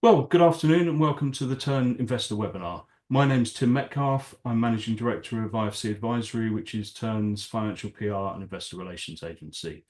Well, good afternoon and welcome to the Tern Investor Webinar. My name's Tim Metcalf. I'm Managing Director of IFC Advisory, which is Tern's financial PR and investor relations agency.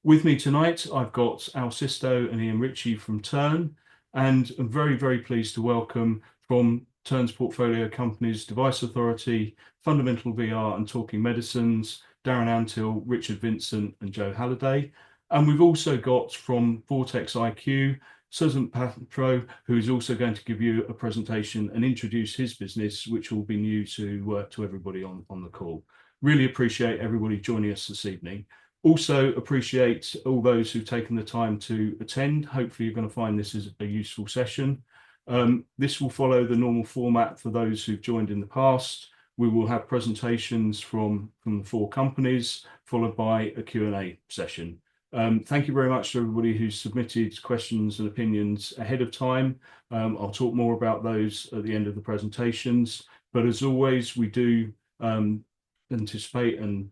With me tonight, I've got Al Sisto and Ian Ritchie from Tern, and I'm very, very pleased to welcome from Tern's portfolio companies, Device Authority, FundamentalVR and Talking Medicines, Darron Antill, Richard Vincent and Joe Halliday. And we've also got from Vortex IQ, Susan Patro, who is also going to give you a presentation and introduce his business, which will be new to everybody on the call. Really appreciate everybody joining us this evening. Also appreciate all those who've taken the time to attend. Hopefully you're going to find this is a useful session. This will follow the normal format for those who've joined in the past. We will have presentations from the four companies, followed by a Q&A session. Thank you very much to everybody who submitted questions and opinions ahead of time. I'll talk more about those at the end of the presentations. But as always, we do anticipate and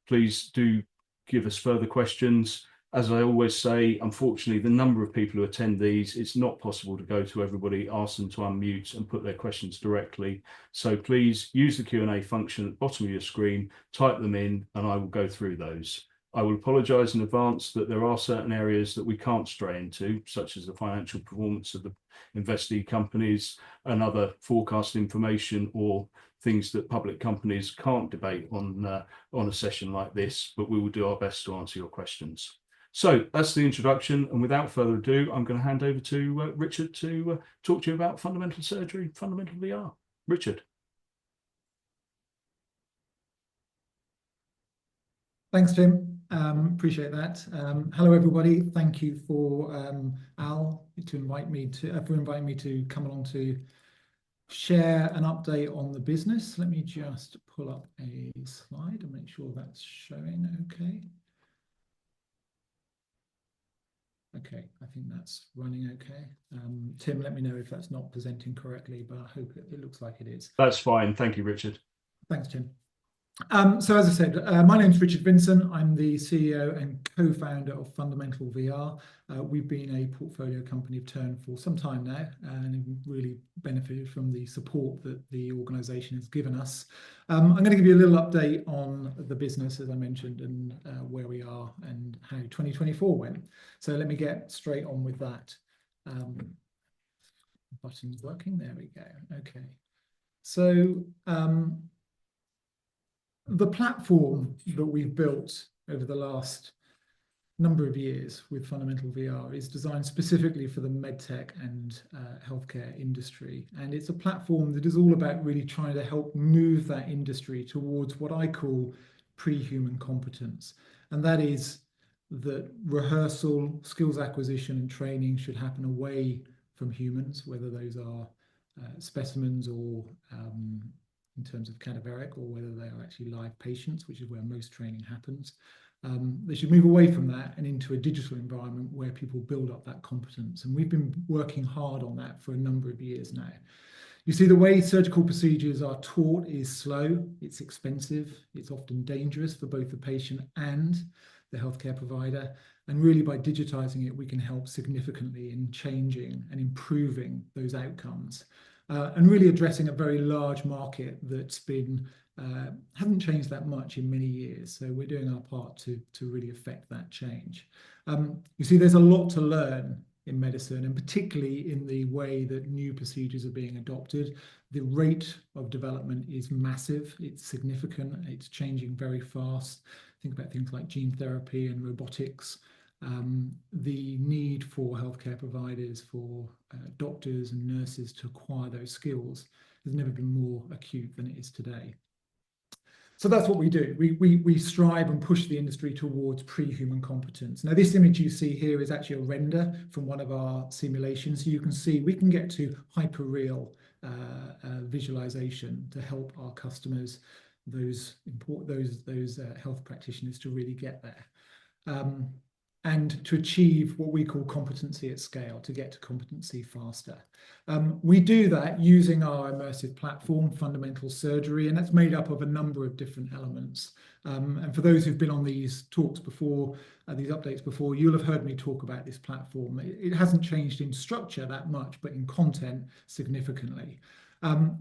please do give us further questions. As I always say, unfortunately, the number of people who attend these, it's not possible to go to everybody, ask them to unmute and put their questions directly. So please use the Q&A function at the bottom of your screen, type them in, and I will go through those. I will apologise in advance that there are certain areas that we can't stray into, such as the financial performance of the investee companies and other forecast information or things that public companies can't debate on a session like this, but we will do our best to answer your questions. So that's the introduction, and without further ado, I'm going to hand over to Richard to talk to you about fundamental surgery, fundamental VR. Richard. Thanks, Tim. Appreciate that. Hello, everybody. Thank you for Al for inviting me to come along to share an update on the business. Let me just pull up a slide and make sure that's showing okay. Okay, I think that's running okay. Tim, let me know if that's not presenting correctly, but I hope it looks like it is. That's fine. Thank you, Richard. Thanks, Tim. So as I said, my name is Richard Vincent. I'm the CEO and co-founder of FundamentalVR. We've been a portfolio company of Tern for some time now and have really benefited from the support that the organisation has given us. I'm going to give you a little update on the business, as I mentioned, and where we are and how 2024 went. So let me get straight on with that. Button's working. There we go. Okay. So the platform that we've built over the last number of years with FundamentalVR is designed specifically for the medtech and healthcare industry. And it's a platform that is all about really trying to help move that industry towards what I call pre-human competence. And that is that rehearsal, skills acquisition and training should happen away from humans, whether those are specimens or in terms of cadaveric, or whether they are actually live patients, which is where most training happens. They should move away from that and into a digital environment where people build up that competence. And we've been working hard on that for a number of years now. You see, the way surgical procedures are taught is slow, it's expensive, it's often dangerous for both the patient and the healthcare provider. And really by digitizing it, we can help significantly in changing and improving those outcomes. And really addressing a very large market that's been hasn't changed that much in many years. So we're doing our part to really affect that change. You see, there's a lot to learn in medicine, and particularly in the way that new procedures are being adopted. The rate of development is massive. It's significant. It's changing very fast. Think about things like gene therapy and robotics. The need for healthcare providers, for doctors and nurses to acquire those skills has never been more acute than it is today. So that's what we do. We strive and push the industry towards pre-human competence. Now, this image you see here is actually a render from one of our simulations. So you can see we can get to hyper-real visualization to help our customers, those health practitioners, to really get there. and to achieve what we call competency at scale, to get to competency faster. We do that using our immersive platform, Fundamental Surgery, and that's made up of a number of different elements. And for those who've been on these talks before, these updates before, you'll have heard me talk about this platform. It hasn't changed in structure that much, but in content significantly.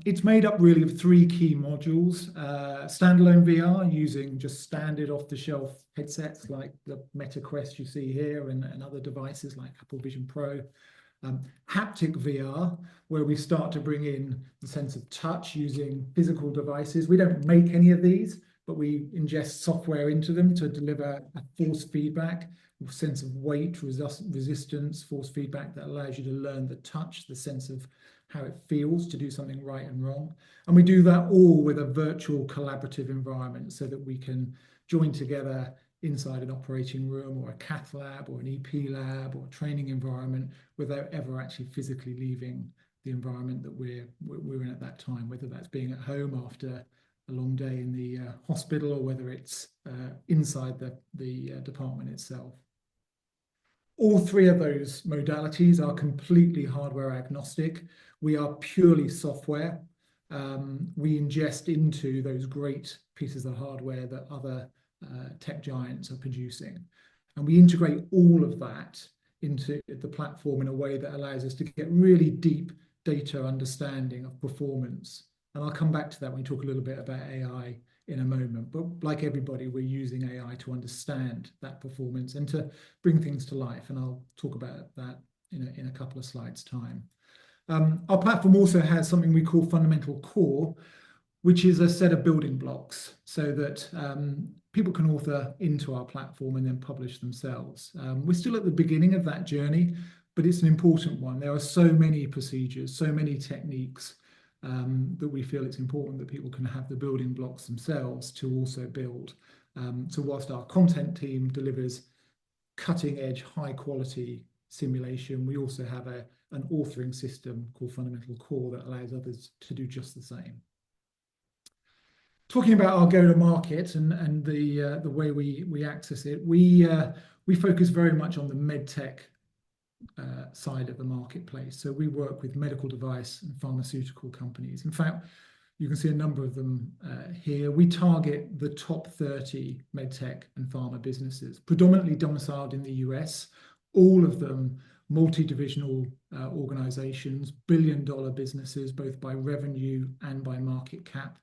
It's made up really of three key modules: standalone VR using just standard off-the-shelf headsets like the Meta Quest you see here and other devices like Apple Vision Pro. Haptic VR, where we start to bring in the sense of touch using physical devices. We don't make any of these, but we ingest software into them to deliver a force feedback, a sense of weight, resistance, force feedback that allows you to learn the touch, the sense of how it feels to do something right and wrong. And we do that all with a virtual collaborative environment so that we can join together inside an operating room or a cath lab or an EP lab or a training environment without ever actually physically leaving the environment that we're in at that time, whether that's being at home after a long day in the hospital or whether it's inside the department itself. All three of those modalities are completely hardware agnostic. We are purely software. We ingest into those great pieces of hardware that other tech giants are producing. And we integrate all of that into the platform in a way that allows us to get really deep data understanding of performance. And I'll come back to that when we talk a little bit about AI in a moment. But like everybody, we're using AI to understand that performance and to bring things to life. And I'll talk about that in a couple of slides' time. Our platform also has something we call Fundamental Core, which is a set of building blocks so that people can author into our platform and then publish themselves. We're still at the beginning of that journey, but it's an important one. There are so many procedures, so many techniques that we feel it's important that people can have the building blocks themselves to also build. So whilst our content team delivers cutting-edge, high-quality simulation, we also have an authoring system called Fundamental Core that allows others to do just the same. Talking about our go-to-market and the way we access it, we focus very much on the medtech side of the marketplace. So we work with medical device and pharmaceutical companies. In fact, you can see a number of them here. We target the top 30 medtech and pharma businesses, predominantly domiciled in the US, all of them multi-divisional organizations, billion-dollar businesses, both by revenue and by market cap.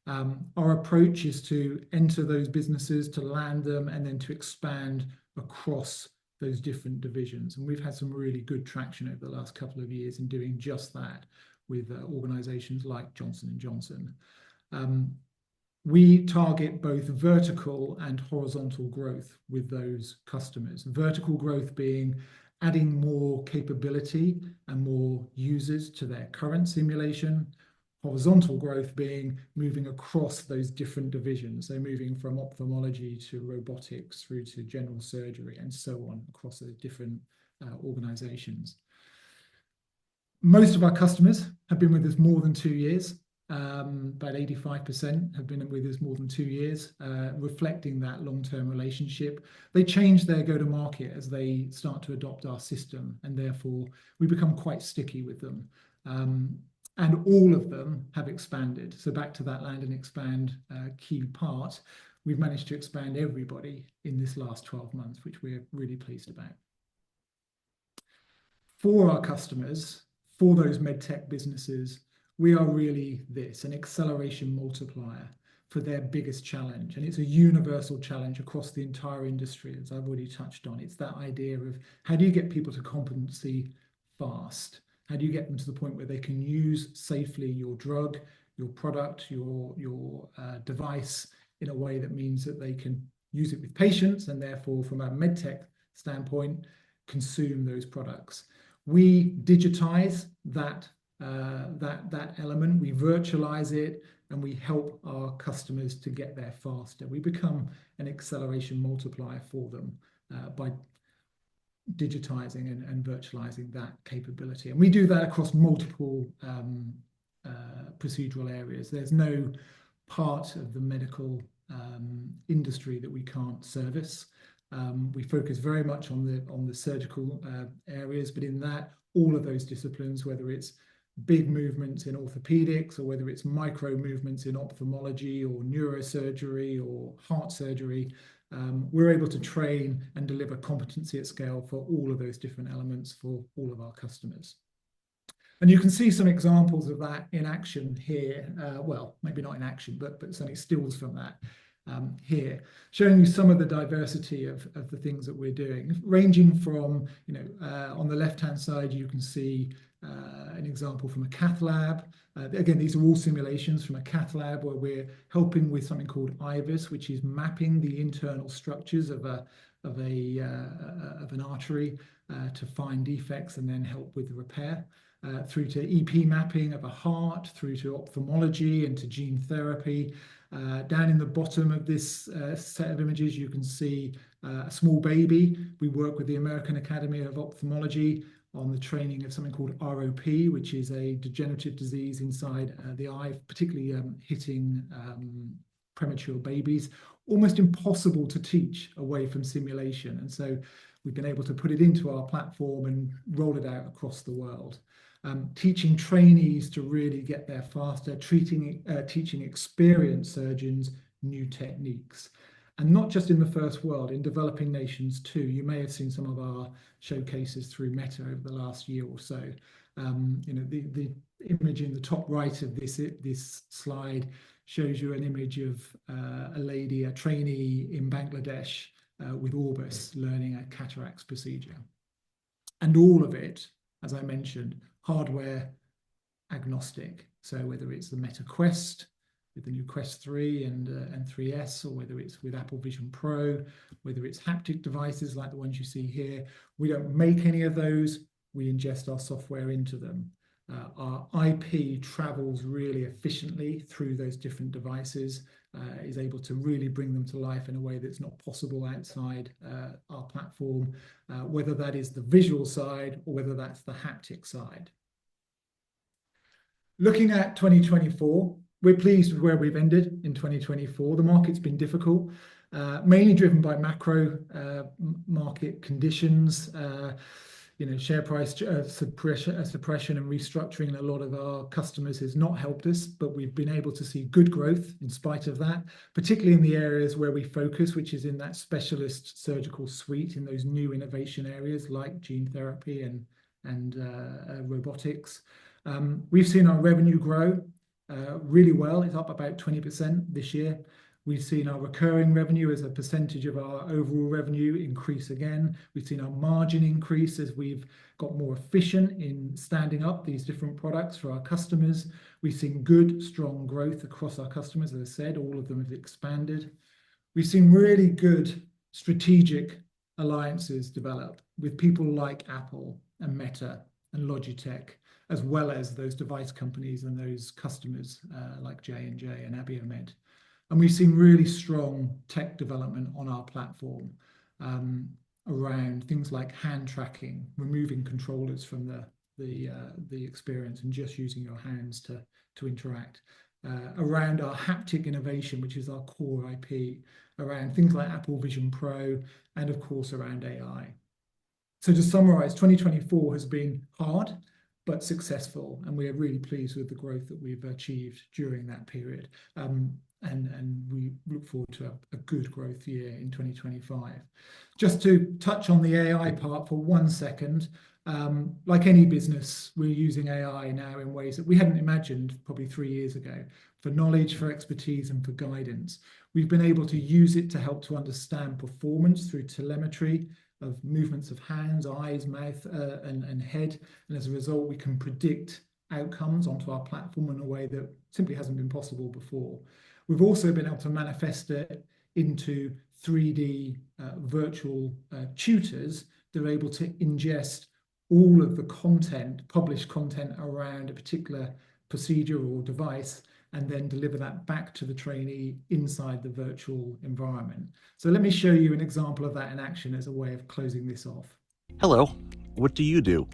Our approach is to enter those businesses, to land them, and then to expand across those different divisions. And we've had some really good traction over the last couple of years in doing just that with organizations like Johnson & Johnson. We target both vertical and horizontal growth with those customers. Vertical growth being adding more capability and more users to their current simulation. Horizontal growth being moving across those different divisions, so moving from ophthalmology to robotics through to general surgery and so on across those different organizations. Most of our customers have been with us more than 2 years. About 85% have been with us more than 2 years, reflecting that long-term relationship. They change their go-to-market as they start to adopt our system, and therefore we become quite sticky with them. And all of them have expanded. So back to that land and expand key part, we've managed to expand everybody in this last 12 months, which we're really pleased about. For our customers, for those medtech businesses, we are really an acceleration multiplier for their biggest challenge. And it's a universal challenge across the entire industry, as I've already touched on. It's that idea of how do you get people to competency fast? How do you get them to the point where they can use safely your drug, your product, your device in a way that means that they can use it with patients and therefore, from a medtech standpoint, consume those products? We digitize that element, we virtualize it, and we help our customers to get there faster. We become an acceleration multiplier for them by digitizing and virtualizing that capability. And we do that across multiple procedural areas. There's no part of the medical industry that we can't service. We focus very much on the surgical areas, but in that, all of those disciplines, whether it's big movements in orthopedics or whether it's micro movements in ophthalmology or neurosurgery or heart surgery, we're able to train and deliver competency at scale for all of those different elements for all of our customers. And you can see some examples of that in action here. Well, maybe not in action, but certainly stills from that here, showing you some of the diversity of the things that we're doing, ranging from, on the left-hand side, you can see an example from a cath lab. Again, these are all simulations from a cath lab where we're helping with something called IVUS, which is mapping the internal structures of an artery to find defects and then help with the repair. Through to EP mapping of a heart, through to ophthalmology and to gene therapy. Down in the bottom of this set of images, you can see a small baby. We work with the American Academy of Ophthalmology on the training of something called ROP, which is a degenerative disease inside the eye, particularly hitting premature babies. Almost impossible to teach away from simulation. And so we've been able to put it into our platform and roll it out across the world. Teaching trainees to really get there faster, teaching experienced surgeons new techniques. And not just in the first world, in developing nations too. You may have seen some of our showcases through Meta over the last year or so. The image in the top right of this slide shows you an image of a lady, a trainee in Bangladesh with Orbis learning a cataracts procedure. And all of it, as I mentioned, hardware agnostic. So whether it's the Meta Quest with the new Quest 3 and 3S, or whether it's with Apple Vision Pro, whether it's haptic devices like the ones you see here, we don't make any of those. We ingest our software into them. Our IP travels really efficiently through those different devices, is able to really bring them to life in a way that's not possible outside our platform, whether that is the visual side or whether that's the haptic side. Looking at 2024, we're pleased with where we've ended in 2024. The market's been difficult, mainly driven by macro market conditions. Share price suppression and restructuring in a lot of our customers has not helped us, but we've been able to see good growth in spite of that, particularly in the areas where we focus, which is in that specialist surgical suite, in those new innovation areas like gene therapy and robotics. We've seen our revenue grow really well. It's up about 20% this year. We've seen our recurring revenue as a percentage of our overall revenue increase again. We've seen our margin increase as we've got more efficient in standing up these different products for our customers. We've seen good, strong growth across our customers. As I said, all of them have expanded. We've seen really good strategic alliances develop with people like Apple and Meta and Logitech, as well as those device companies and those customers like J&J and Abiomed. And we've seen really strong tech development on our platform around things like hand tracking, removing controllers from the experience and just using your hands to interact. Around our haptic innovation, which is our core IP, around things like Apple Vision Pro, and of course around AI. So to summarize, 2024 has been hard, but successful, and we are really pleased with the growth that we've achieved during that period. And we look forward to a good growth year in 2025. Just to touch on the AI part for 1 second, like any business, we're using AI now in ways that we hadn't imagined probably 3 years ago, for knowledge, for expertise, and for guidance. We've been able to use it to help to understand performance through telemetry of movements of hands, eyes, mouth, and head. And as a result, we can predict outcomes onto our platform in a way that simply hasn't been possible before. We've also been able to manifest it into 3D virtual tutors that are able to ingest all of the content, published content around a particular procedure or device, and then deliver that back to the trainee inside the virtual environment. So let me show you an example of that in action as a way of closing this off. Hello, what do you do?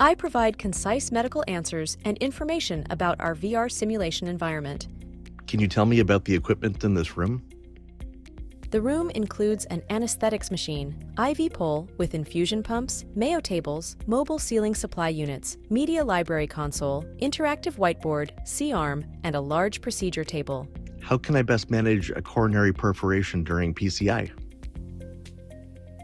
I provide concise medical answers and information about our VR simulation environment. Can you tell me about the equipment in this room? The room includes an anesthetics machine, IV pole with infusion pumps, Mayo tables, mobile ceiling supply units, media library console, interactive whiteboard, C-arm, and a large procedure table. How can I best manage a coronary perforation during PCI?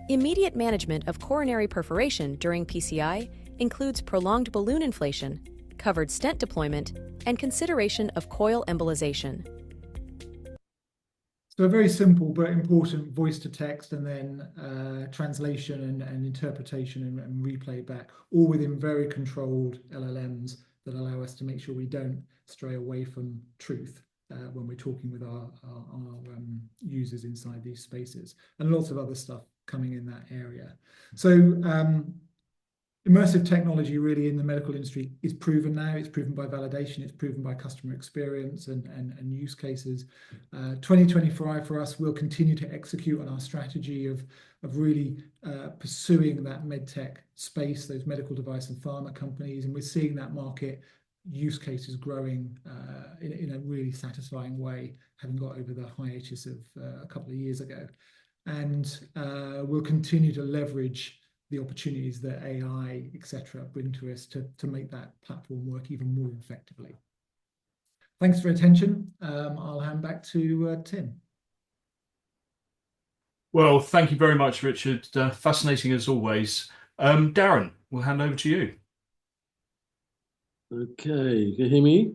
Immediate management of coronary perforation during PCI includes prolonged balloon inflation, covered stent deployment, and consideration of coil embolization. So a very simple but important voice to text, and then translation and interpretation and replay back, all within very controlled LLMs that allow us to make sure we don't stray away from truth when we're talking with our users inside these spaces, and lots of other stuff coming in that area. So immersive technology really in the medical industry is proven now. It's proven by validation. It's proven by customer experience and use cases. 2025 for us, we'll continue to execute on our strategy of really pursuing that medtech space, those medical device and pharma companies, and we're seeing that market use cases growing in a really satisfying way, having got over the hiatus of a couple of years ago. And we'll continue to leverage the opportunities that AI, etc., bring to us to make that platform work even more effectively. Thanks for your attention. I'll hand back to Tim. Well, thank you very much, Richard. Fascinating as always. Darren, we'll hand over to you. Okay, can you hear me?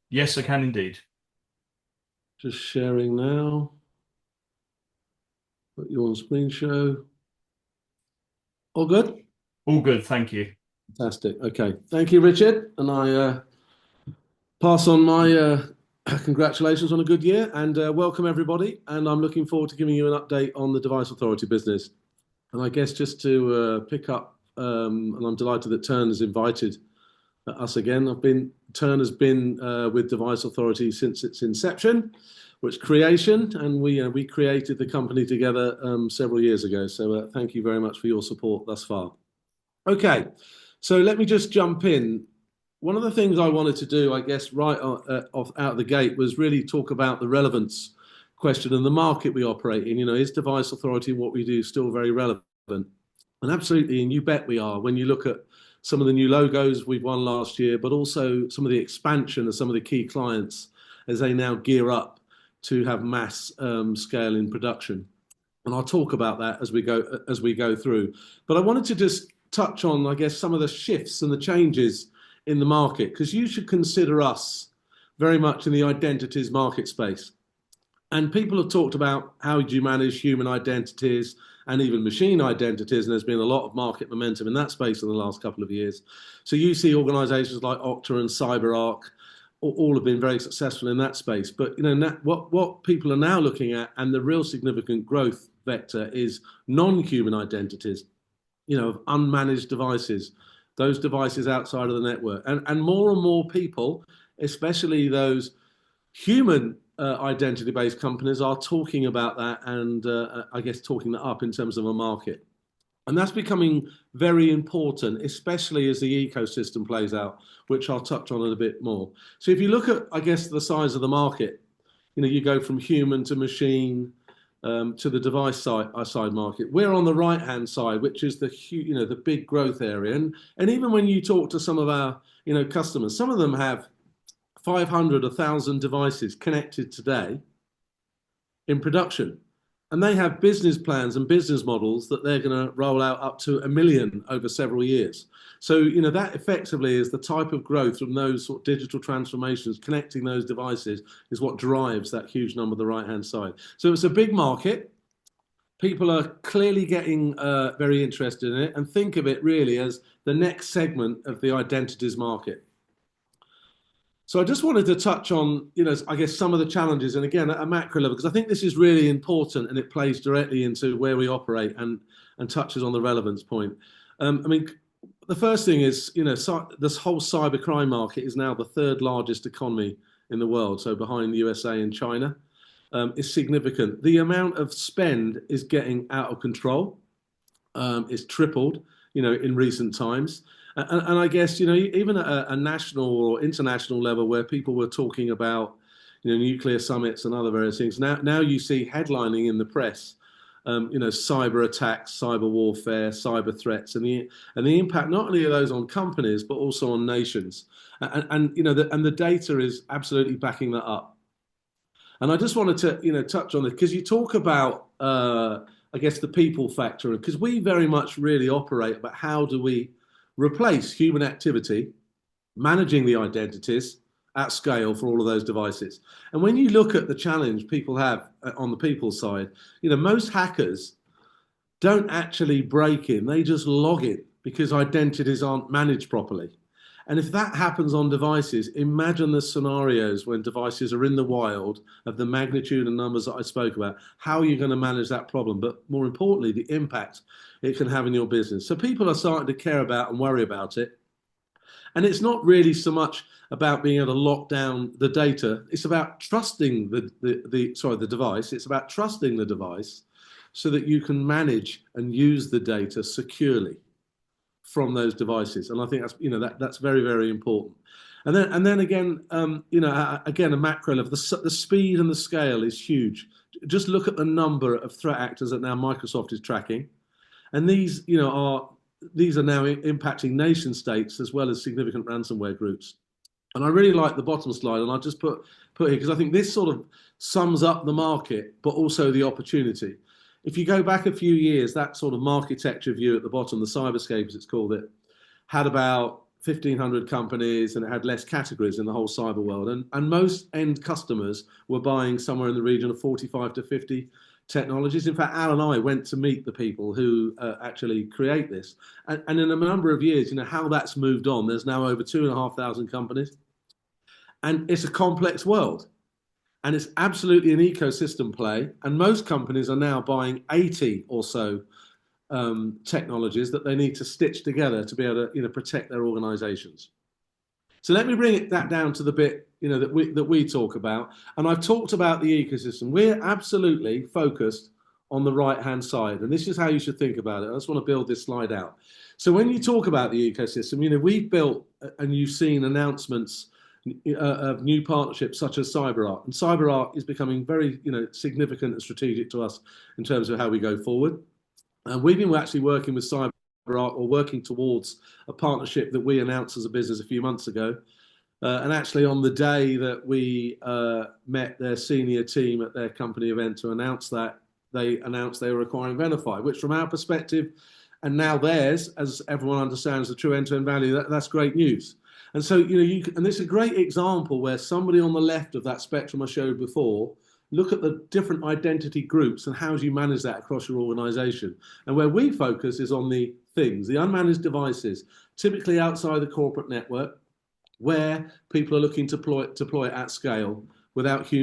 Yes, I can indeed. Just sharing now. Put you on screen show. All good? All good, thank you. Fantastic. Okay, thank you, Richard. And I pass on my congratulations on a good year, and welcome everybody. And I'm looking forward to giving you an update on the Device Authority business. And I guess just to pick up, and I'm delighted that Tern has invited us again. Tern has been with Device Authority since its inception, its creation, and we created the company together several years ago. So thank you very much for your support thus far. Okay, so let me just jump in. One of the things I wanted to do, I guess, right out of the gate was really talk about the relevance question and the market we operate in. Is Device Authority, what we do, still very relevant? And absolutely, and you bet we are. When you look at some of the new logos we've won last year, but also some of the expansion of some of the key clients as they now gear up to have mass scale in production. And I'll talk about that as we go through. But I wanted to just touch on, I guess, some of the shifts and the changes in the market, because you should consider us very much in the identities market space. And people have talked about how do you manage human identities and even machine identities, and there's been a lot of market momentum in that space in the last couple of years. So you see organizations like Okta and CyberArk all have been very successful in that space. But what people are now looking at, and the real significant growth vector, is non-human identities, of unmanaged devices, those devices outside of the network. And more people, especially those human identity-based companies, are talking about that and I guess talking that up in terms of a market. And that's becoming very important, especially as the ecosystem plays out, which I'll touch on a bit more. So if you look at, I guess, the size of the market, you go from human to machine to the device side market. We're on the right-hand side, which is the big growth area. And even when you talk to some of our customers, some of them have 500, 1,000 devices connected today in production. And they have business plans and business models that they're going to roll out up to 1 million over several years. So, that effectively is the type of growth from those sort of digital transformations, connecting those devices, is what drives that huge number on the right-hand side. So it's a big market. People are clearly getting very interested in it, and think of it really as the next segment of the identities market. So I just wanted to touch on, I guess some of the challenges, and again, at a macro level, because I think this is really important and it plays directly into where we operate and touches on the relevance point. The first thing is, this whole cybercrime market is now the third largest economy in the world, so behind the USA and China. It's significant. The amount of spend is getting out of control. It's tripled, in recent times. And I guess, even at a national or international level where people were talking about, nuclear summits and other various things. Now you see headlining in the press, cyber attacks, cyber warfare, cyber threats, and the impact not only of those on companies but also on nations. And the data is absolutely backing that up. And I just wanted to touch on it because you talk about I guess the people factor, because we very much really operate about how do we replace human activity, managing the identities at scale for all of those devices. And when you look at the challenge people have on the people side, most hackers don't actually break in, they just log in because identities aren't managed properly. And if that happens on devices, imagine the scenarios when devices are in the wild of the magnitude and numbers that I spoke about. How are you going to manage that problem? But more importantly, the impact it can have in your business. So people are starting to care about and worry about it. And it's not really so much about being able to lock down the data. It's about trusting the device. It's about trusting the device so that you can manage and use the data securely from those devices. And I think that's very, very important. And then again, again, a macro level, the speed and the scale is huge. Just look at the number of threat actors that now Microsoft is tracking. And these are now impacting nation states as well as significant ransomware groups. And I really like the bottom slide, and I'll just put here, because I think this sort of sums up the market, but also the opportunity. If you go back a few years, that sort of marketecture view at the bottom, the cyberscape as it's called it, had about 1,500 companies and it had less categories in the whole cyber world. And most end customers were buying somewhere in the region of 45 to 50 technologies. In fact, Al and I went to meet the people who actually create this. And in a number of years, how that's moved on. There's now over 2,500 companies. And it's a complex world. And it's absolutely an ecosystem play. And most companies are now buying 80 or so technologies that they need to stitch together to be able to protect their organizations. So let me bring that down to the bit that we talk about. And I've talked about the ecosystem. We're absolutely focused on the right-hand side. And this is how you should think about it. I just want to build this slide out. So when you talk about the ecosystem, we've built, and you've seen announcements of new partnerships such as CyberArk. And CyberArk is becoming very significant and strategic to us in terms of how we go forward. And we've been actually working with CyberArk, or working towards a partnership that we announced as a business a few months ago. And actually on the day that we met their senior team at their company event to announce that, they announced they were acquiring Venafi, which from our perspective, and now theirs, as everyone understands the true end-to-end value, that's great news. And so, and this is a great example where somebody on the left of that spectrum I showed before, look at the different identity groups and how do you manage that across your organization. And where we focus is on the things, the unmanaged devices, typically outside the corporate network, where people are looking to deploy it at scale without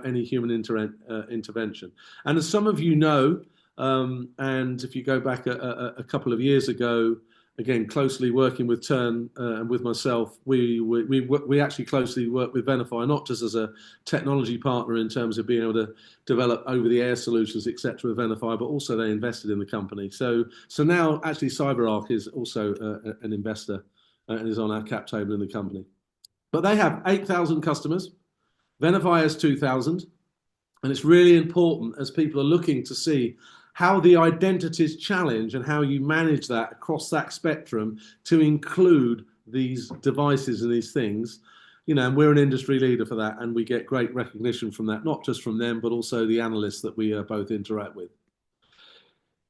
any human intervention. And as some of you know, and if you go back a couple of years ago, again, closely working with Tern and with myself, we actually closely work with Venafi, not just as a technology partner in terms of being able to develop over-the-air solutions, etc., with Venafi, but also they invested in the company. So now actually CyberArk is also an investor and is on our cap table in the company. But they have 8,000 customers. Venafi has 2,000. And it's really important as people are looking to see how the identities challenge and how you manage that across that spectrum to include these devices and these things. And we're an industry leader for that, and we get great recognition from that, not just from them, but also the analysts that we both interact with.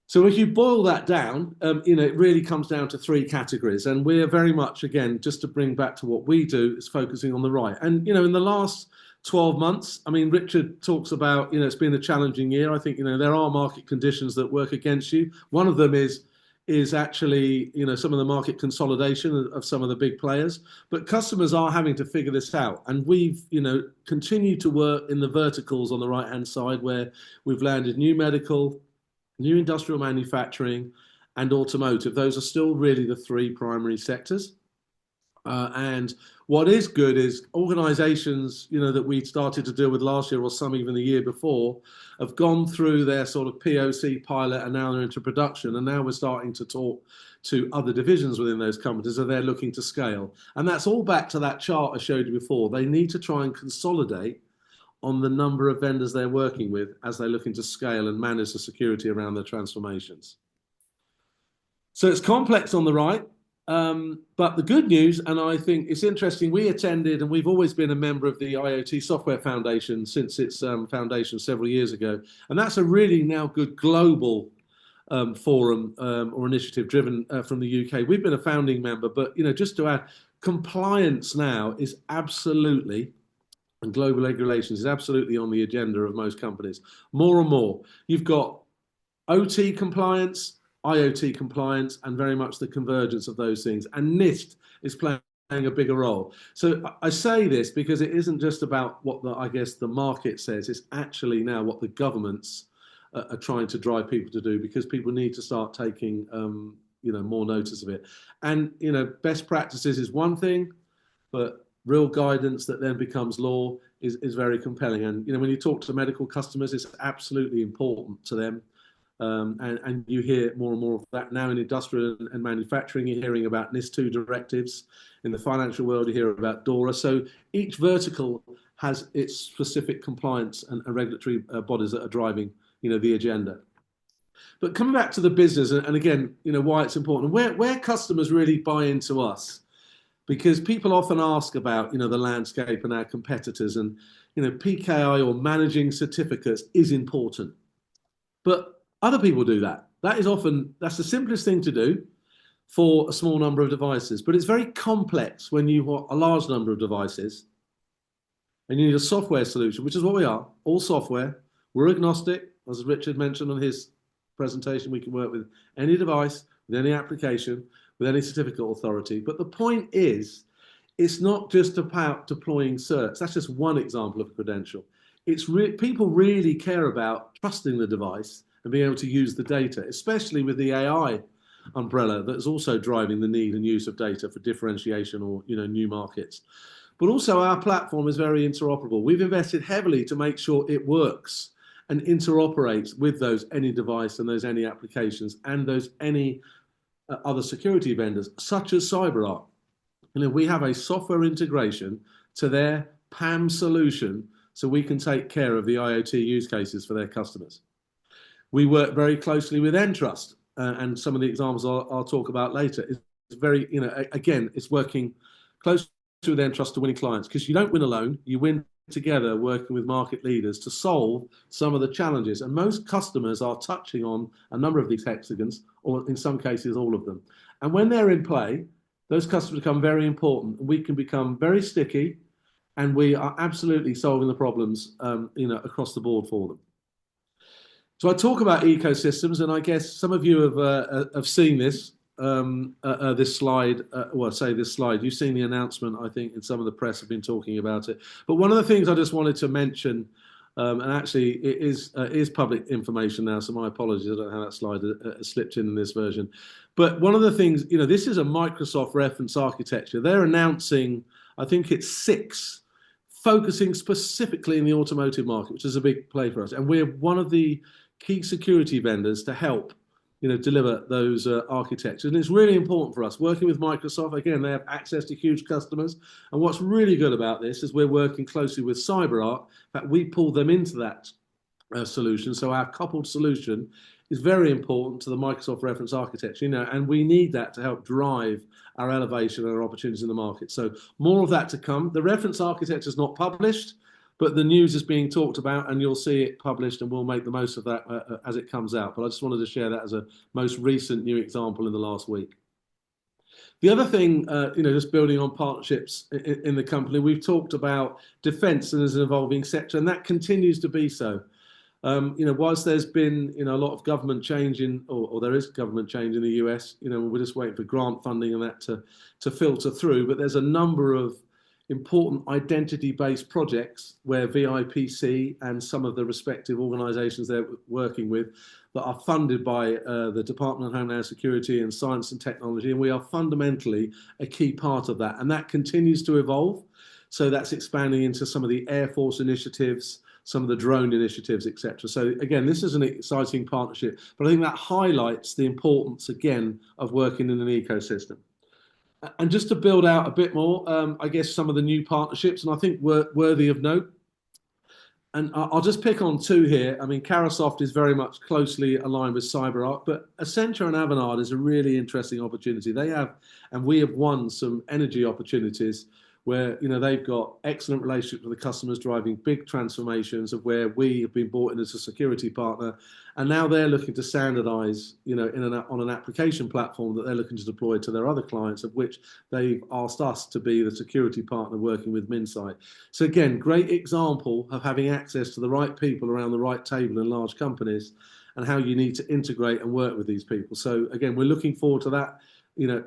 So if you boil that down, it really comes down to three categories. And we're very much, again, just to bring back to what we do, is focusing on the right. And, in the last 12 months, Richard talks about, it's been a challenging year. I think, there are market conditions that work against you. One of them is actually, some of the market consolidation of some of the big players. But customers are having to figure this out. And we've, continued to work in the verticals on the right-hand side where we've landed new medical, new industrial manufacturing, and automotive. Those are still really the three primary sectors. And what is good is organizations, that we started to deal with last year or some even the year before have gone through their sort of POC pilot and now they're into production. And now we're starting to talk to other divisions within those companies that they're looking to scale. And that's all back to that chart I showed you before. They need to try and consolidate on the number of vendors they're working with as they're looking to scale and manage the security around their transformations. So it's complex on the right, but the good news, and I think it's interesting, we attended, and we've always been a member of the IoT Software Foundation since its foundation several years ago, and that's a really now good global forum or initiative driven from the UK. We've been a founding member, but just to add, compliance now is absolutely, and global regulations is absolutely on the agenda of most companies. More and more, you've got OT compliance, IoT compliance, and very much the convergence of those things. And NIST is playing a bigger role. So I say this because it isn't just about what I guess the market says. It's actually now what the governments are trying to drive people to do, because people need to start taking more notice of it. And best practices is one thing, but real guidance that then becomes law is very compelling. And when you talk to medical customers, it's absolutely important to them. And you hear more and more of that now in industrial and manufacturing. You're hearing about NIS2 directives. In the financial world, you hear about DORA. So each vertical has its specific compliance and regulatory bodies that are driving the agenda. But coming back to the business, and again, why it's important, where customers really buy into us. Because people often ask about, the landscape and our competitors, and, PKI or managing certificates is important. But other people do that. That's the simplest thing to do for a small number of devices. But it's very complex when you've got a large number of devices and you need a software solution, which is what we are, all software. We're agnostic. As Richard mentioned on his presentation, we can work with any device, with any application, with any certificate authority. But the point is, it's not just about deploying certs. That's just one example of a credential. People really care about trusting the device and being able to use the data, especially with the AI umbrella that is also driving the need and use of data for differentiation or new markets. But also our platform is very interoperable. We've invested heavily to make sure it works and interoperates with those any device and those any applications and those any other security vendors, such as CyberArk. We have a software integration to their PAM solution, so we can take care of the IoT use cases for their customers. We work very closely with Entrust, and some of the examples I'll talk about later. It's very, again, it's working closely with Entrust to winning clients, because you don't win alone, you win together working with market leaders to solve some of the challenges. And most customers are touching on a number of these hexagons, or in some cases, all of them. And when they're in play, those customers become very important. We can become very sticky, and we are absolutely solving the problems, across the board for them. So I talk about ecosystems, and I guess some of you have seen this. This slide, this slide, you've seen the announcement, I think, in some of the press have been talking about it. But one of the things I just wanted to mention, and actually it is public information now, so my apologies, I don't know how that slide slipped in this version. But one of the things, this is a Microsoft reference architecture. They're announcing, I think it's 6, focusing specifically in the automotive market, which is a big play for us. And we're one of the key security vendors to help deliver those architectures. And it's really important for us. Working with Microsoft, again, they have access to huge customers. And what's really good about this is we're working closely with CyberArk. In fact, we pull them into that solution. So our coupled solution is very important to the Microsoft reference architecture, and we need that to help drive our elevation and our opportunities in the market. So more of that to come. The reference architecture is not published, but the news is being talked about, and you'll see it published, and we'll make the most of that as it comes out. But I just wanted to share that as a most recent new example in the last week. The other thing, just building on partnerships in the company, we've talked about defence as an evolving sector, and that continues to be so. Whilst there's been a lot of government change or there is government change in the US, we're just waiting for grant funding and that to filter through. But there's a number of important identity-based projects where VIPC and some of the respective organisations they're working with that are funded by the Department of Homeland Security and Science and Technology, and we are fundamentally a key part of that. And that continues to evolve. So that's expanding into some of the Air Force initiatives, some of the drone initiatives, etc. So again, this is an exciting partnership, but I think that highlights the importance, again, of working in an ecosystem. And just to build out a bit more, I guess some of the new partnerships, and I think worthy of note, And I'll just pick on two here. I mean, Carasoft is very much closely aligned with CyberArk, but Accenture and Avanade is a really interesting opportunity. They have, and we have won some energy opportunities where, they've got excellent relationships with the customers, driving big transformations of where we have been brought in as a security partner. And now they're looking to standardize, on an application platform that they're looking to deploy to their other clients, of which they've asked us to be the security partner working with Minsight. So again, great example of having access to the right people around the right table in large companies and how you need to integrate and work with these people. So again, we're looking forward to that,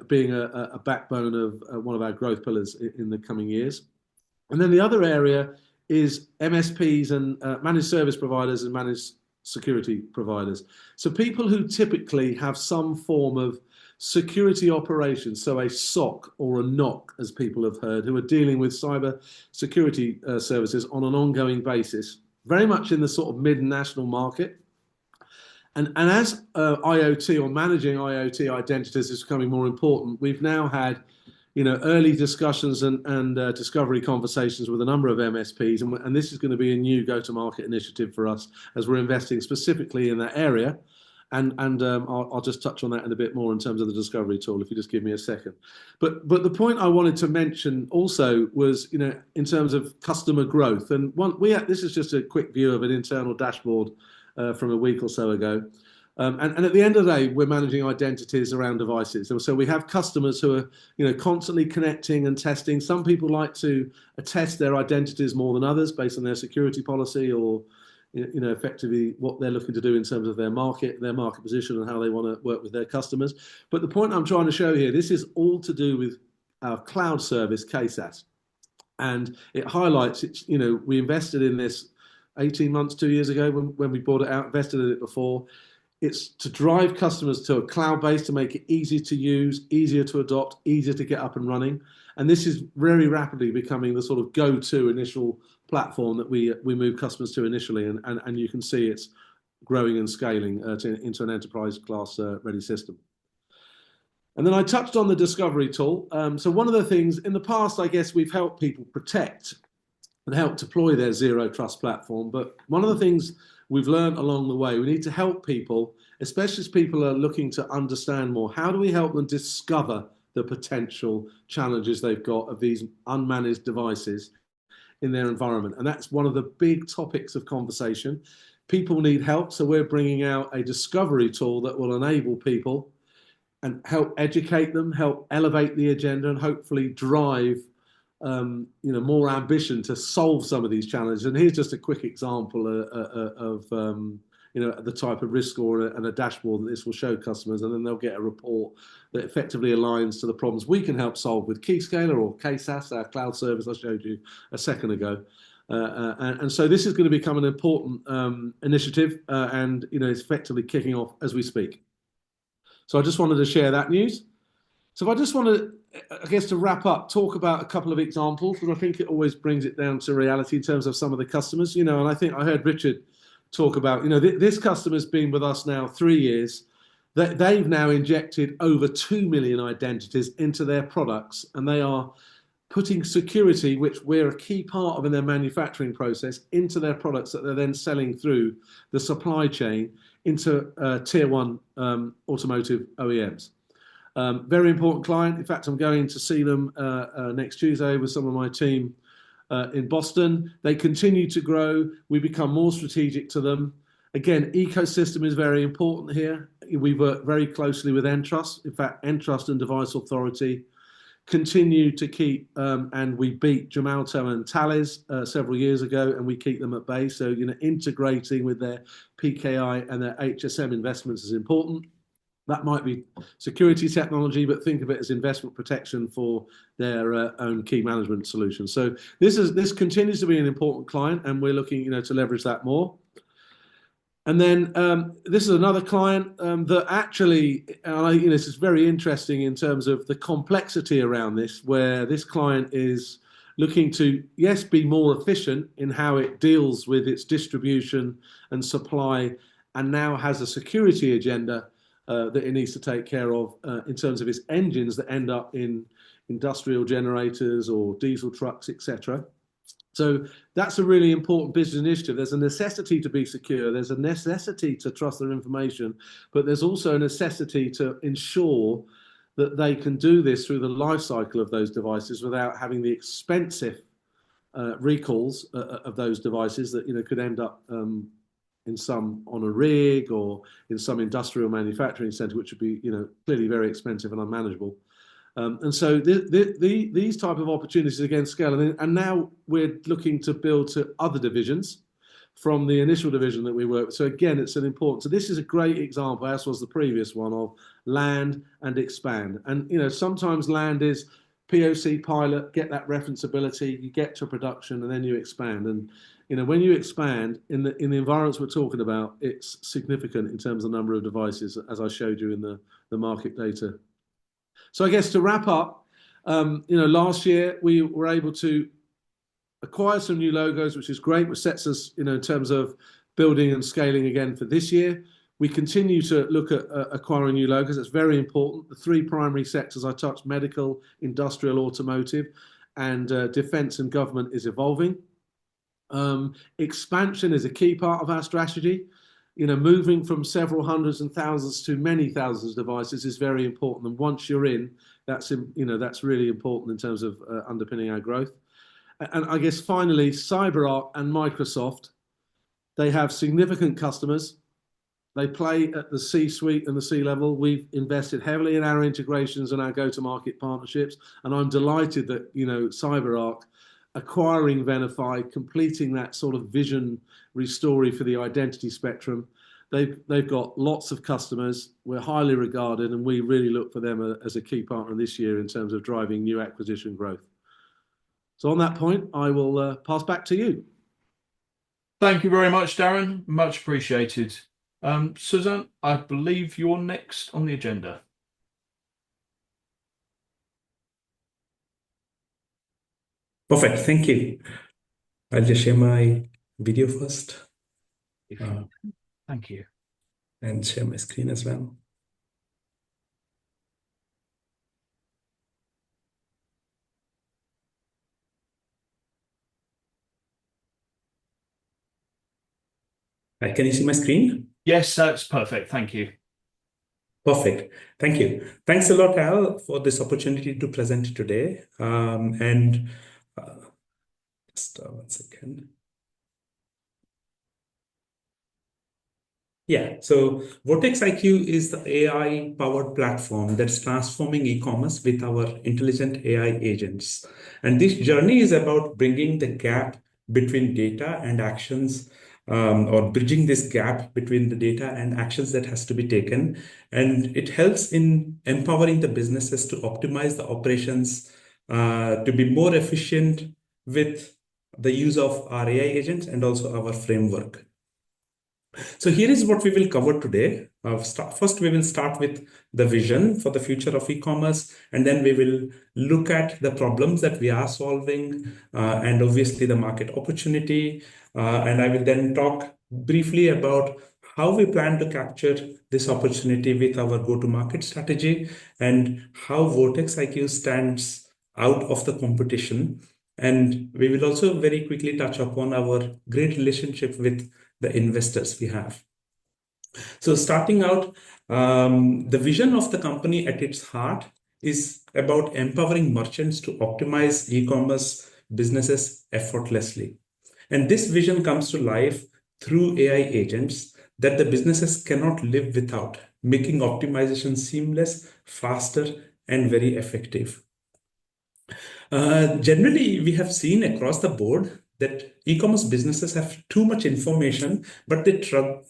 being a backbone of one of our growth pillars in the coming years. And then the other area is MSPs and managed service providers and managed security providers. So people who typically have some form of security operations, so a SOC or a NOC, as people have heard, who are dealing with cyber security services on an ongoing basis, very much in the sort of mid-national market. And as IoT or managing IoT identities is becoming more important, we've now had, early discussions and discovery conversations with a number of MSPs, and this is going to be a new go-to-market initiative for us as we're investing specifically in that area. And I'll just touch on that in a bit more in terms of the discovery tool, if you just give me a second. But the point I wanted to mention also was, in terms of customer growth, and this is just a quick view of an internal dashboard from a week or so ago. And at the end of the day, we're managing identities around devices. So we have customers who are, constantly connecting and testing. Some people like to attest their identities more than others based on their security policy or, effectively what they're looking to do in terms of their market position and how they want to work with their customers. But the point I'm trying to show here, this is all to do with our cloud service, KSAS. And it highlights, we invested in this 18 months, 2 years ago when we bought it out, invested in it before. It's to drive customers to a cloud base, to make it easy to use, easier to adopt, easier to get up and running. And this is very rapidly becoming the sort of go-to initial platform that we move customers to initially. And you can see it's growing and scaling into an enterprise class ready system. And then I touched on the discovery tool. So one of the things in the past, I guess we've helped people protect and help deploy their zero trust platform. But one of the things we've learned along the way, we need to help people, especially as people are looking to understand more. How do we help them discover the potential challenges they've got of these unmanaged devices in their environment? And that's one of the big topics of conversation. People need help, so we're bringing out a discovery tool that will enable people and help educate them, help elevate the agenda, and hopefully drive more ambition to solve some of these challenges. And here's just a quick example of the type of risk score and a dashboard that this will show customers, and then they'll get a report that effectively aligns to the problems we can help solve with Keyscaler or KSAS, our cloud service I showed you a second ago. And so this is going to become an important initiative, and it's effectively kicking off as we speak. So I just wanted to share that news. So I just want to, I guess, to wrap up, talk about a couple of examples, because I think it always brings it down to reality in terms of some of the customers, and I think I heard Richard talk about, this customer's been with us now 3 years. They've now injected over 2 million identities into their products, and they are putting security, which we're a key part of in their manufacturing process, into their products that they're then selling through the supply chain into tier one automotive OEMs. Very important client. In fact, I'm going to see them next Tuesday with some of my team in Boston. They continue to grow. We become more strategic to them. Again, ecosystem is very important here. We work very closely with Entrust. In fact, Entrust and Device Authority continue to keep, and we beat Gemalto and Thales several years ago, and we keep them at bay. So, integrating with their PKI and their HSM investments is important. That might be security technology, but think of it as investment protection for their own key management solutions. So this continues to be an important client, and we're looking, to leverage that more. And then this is another client that actually, this is very interesting in terms of the complexity around this, where this client is looking to, yes, be more efficient in how it deals with its distribution and supply, and now has a security agenda that it needs to take care of in terms of its engines that end up in industrial generators or diesel trucks, etc. So that's a really important business initiative. There's a necessity to be secure. There's a necessity to trust their information, but there's also a necessity to ensure that they can do this through the life cycle of those devices without having the expensive recalls of those devices that could end up in some on a rig or in some industrial manufacturing center, which would be clearly very expensive and unmanageable. And so these type of opportunities again scale, and now we're looking to build to other divisions from the initial division that we work with. So again, it's an important. So this is a great example, as was the previous one, of land and expand. And sometimes land is POC pilot, get that referenceability, you get to production, and then you expand. And when you expand in the environments we're talking about, it's significant in terms of the number of devices, as I showed you in the market data. So I guess to wrap up, last year we were able to acquire some new logos, which is great, which sets us, in terms of building and scaling again for this year. We continue to look at acquiring new logos. That's very important. The three primary sectors I touched, medical, industrial, automotive, and defense and government, is evolving. Expansion is a key part of our strategy. Moving from several hundreds and thousands to many thousands of devices is very important. And once you're in, that's really important in terms of underpinning our growth. And I guess finally, CyberArk and Microsoft, they have significant customers. They play at the C-suite and the C-level. We've invested heavily in our integrations and our go-to-market partnerships. And I'm delighted that, CyberArk acquiring Venafi, completing that sort of visionary story for the identity spectrum. They've got lots of customers. We're highly regarded, and we really look for them as a key partner this year in terms of driving new acquisition growth. So on that point, I will pass back to you. Thank you very much, Darren. Much appreciated. Suzanne, I believe you're next on the agenda. Perfect. Thank you. I'll just share my video first. Thank you. And share my screen as well. Right, can you see my screen? Yes, that's perfect. Thank you. Perfect. Thank you. Thanks a lot, Al, for this opportunity to present today. Just 1 second. Yeah, so Vortex IQ is the AI-powered platform that's transforming e-commerce with our intelligent AI agents. And this journey is about bringing the gap between data and actions, or bridging this gap between the data and actions that has to be taken. And it helps in empowering the businesses to optimize the operations, to be more efficient with the use of our AI agents and also our framework. So here is what we will cover today. First, we will start with the vision for the future of e-commerce, and then we will look at the problems that we are solving, and obviously the market opportunity. And I will then talk briefly about how we plan to capture this opportunity with our go-to-market strategy and how Vortex IQ stands out of the competition. And we will also very quickly touch upon our great relationship with the investors we have. So starting out, the vision of the company at its heart is about empowering merchants to optimize e-commerce businesses effortlessly. And this vision comes to life through AI agents that the businesses cannot live without, making optimization seamless, faster, and very effective. Generally, we have seen across the board that e-commerce businesses have too much information, but they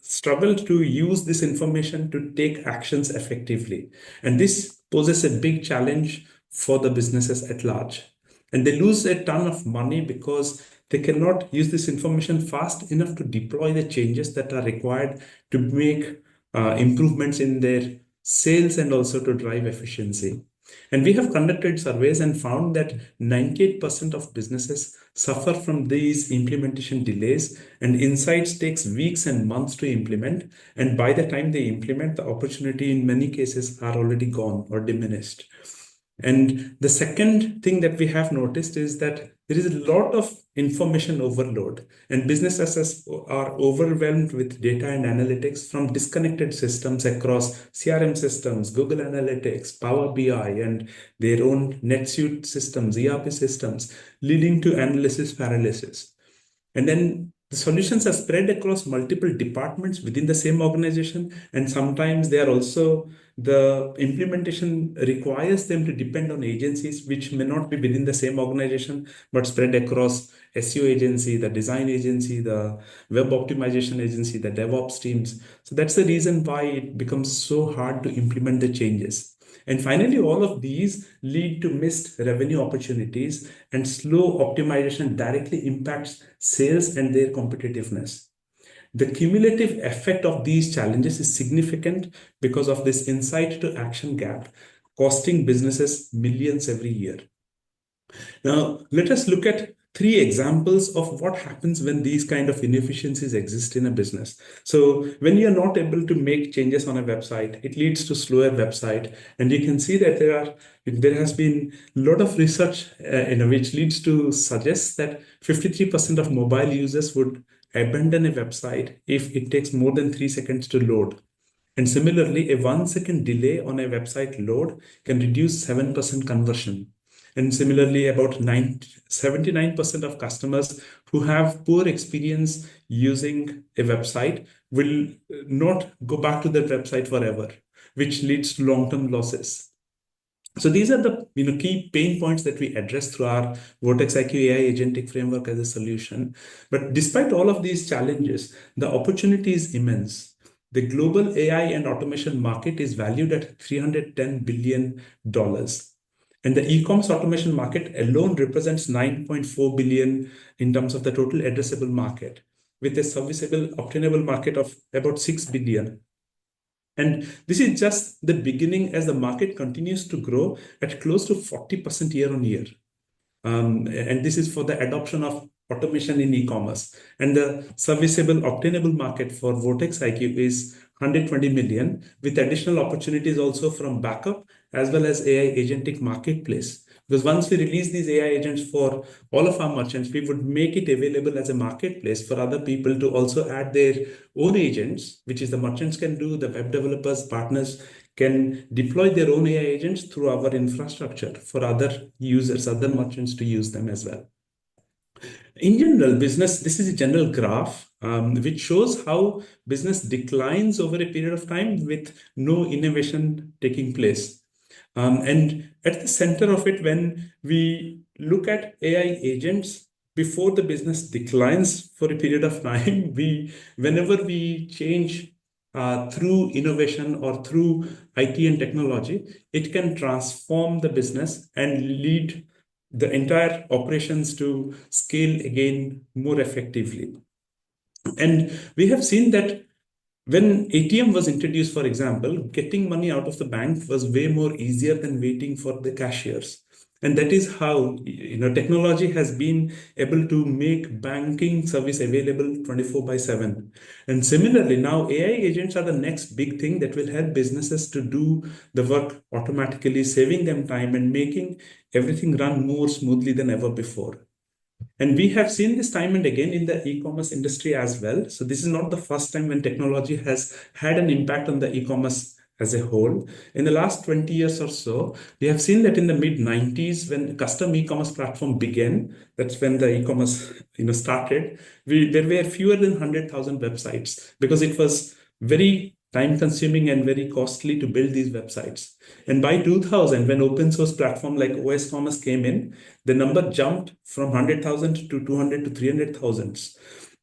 struggle to use this information to take actions effectively. And this poses a big challenge for the businesses at large. And they lose a ton of money because they cannot use this information fast enough to deploy the changes that are required to make improvements in their sales and also to drive efficiency. And we have conducted surveys and found that 98% of businesses suffer from these implementation delays, and insights takes weeks and months to implement. And by the time they implement, the opportunity in many cases are already gone or diminished. And the second thing that we have noticed is that there is a lot of information overload, and businesses are overwhelmed with data and analytics from disconnected systems across CRM systems, Google Analytics, Power BI, and their own NetSuite systems, ERP systems, leading to analysis paralysis. And then the solutions are spread across multiple departments within the same organization, and sometimes they are also, the implementation requires them to depend on agencies which may not be within the same organization but spread across SEO agency, the design agency, the web optimization agency, the DevOps teams. So that's the reason why it becomes so hard to implement the changes. And finally, all of these lead to missed revenue opportunities, and slow optimization directly impacts sales and their competitiveness. The cumulative effect of these challenges is significant because of this insight to action gap, costing businesses millions every year. Now, let us look at 3 examples of what happens when these kind of inefficiencies exist in a business. So when you're not able to make changes on a website, it leads to slower website. And you can see that there has been a lot of research which leads to suggest that 53% of mobile users would abandon a website if it takes more than 3 seconds to load. And similarly, a 1 second delay on a website load can reduce 7% conversion. And similarly, about 79% of customers who have poor experience using a website will not go back to that website forever, which leads to long-term losses. So these are the key pain points that we address through our Vortex IQ AI agentic framework as a solution. But despite all of these challenges, the opportunity is immense. The global AI and automation market is valued at $310 billion. And the e-commerce automation market alone represents 9.4 billion in terms of the total addressable market, with a serviceable, obtainable market of about 6 billion. And this is just the beginning, as the market continues to grow at close to 40% year on year. And this is for the adoption of automation in e-commerce. And the serviceable, obtainable market for Vortex IQ is 120 million, with additional opportunities also from backup as well as AI agentic marketplace. Because once we release these AI agents for all of our merchants, we would make it available as a marketplace for other people to also add their own agents, which is the merchants can do, the web developers, partners can deploy their own AI agents through our infrastructure for other users, other merchants to use them as well. In general, business, this is a general graph which shows how business declines over a period of time with no innovation taking place. And at the center of it, when we look at AI agents, before the business declines for a period of time, whenever we change through innovation or through IT and technology, it can transform the business and lead the entire operations to scale again more effectively. And we have seen that when ATM was introduced, for example, getting money out of the bank was way more easier than waiting for the cashiers. And that is how technology has been able to make banking service available 24/7. And similarly, now AI agents are the next big thing that will help businesses to do the work automatically, saving them time and making everything run more smoothly than ever before. And we have seen this time and again in the e-commerce industry as well. So this is not the first time when technology has had an impact on the e-commerce as a whole. In the last 20 years or so, we have seen that in the mid-90s, when custom e-commerce platform began, that's when the e-commerce started, there were fewer than 100,000 websites because it was very time-consuming and very costly to build these websites. And by 2000, when open source platform like OS Commerce came in, the number jumped from 100,000 to 200 to 300,000.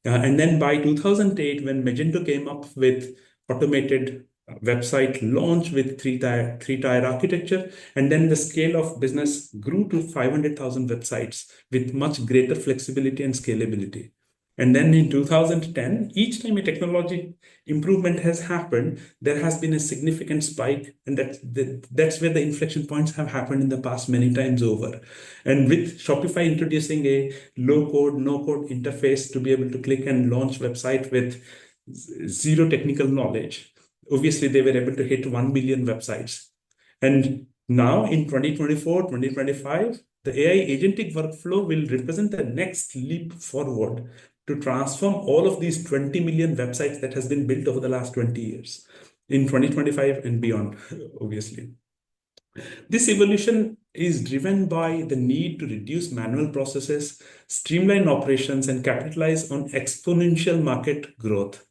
And then by 2008, when Magento came up with automated website launch with three-tier architecture, and then the scale of business grew to 500,000 websites with much greater flexibility and scalability. And then in 2010, each time a technology improvement has happened, there has been a significant spike. And that's where the inflection points have happened in the past many times over. And with Shopify introducing a low-code, no-code interface to be able to click and launch website with zero technical knowledge, obviously they were able to hit 1 million websites. And now in 2024, 2025, the AI agentic workflow will represent the next leap forward to transform all of these 20 million websites that has been built over the last 20 years in 2025 and beyond, obviously. This evolution is driven by the need to reduce manual processes, streamline operations, and capitalize on exponential market growth.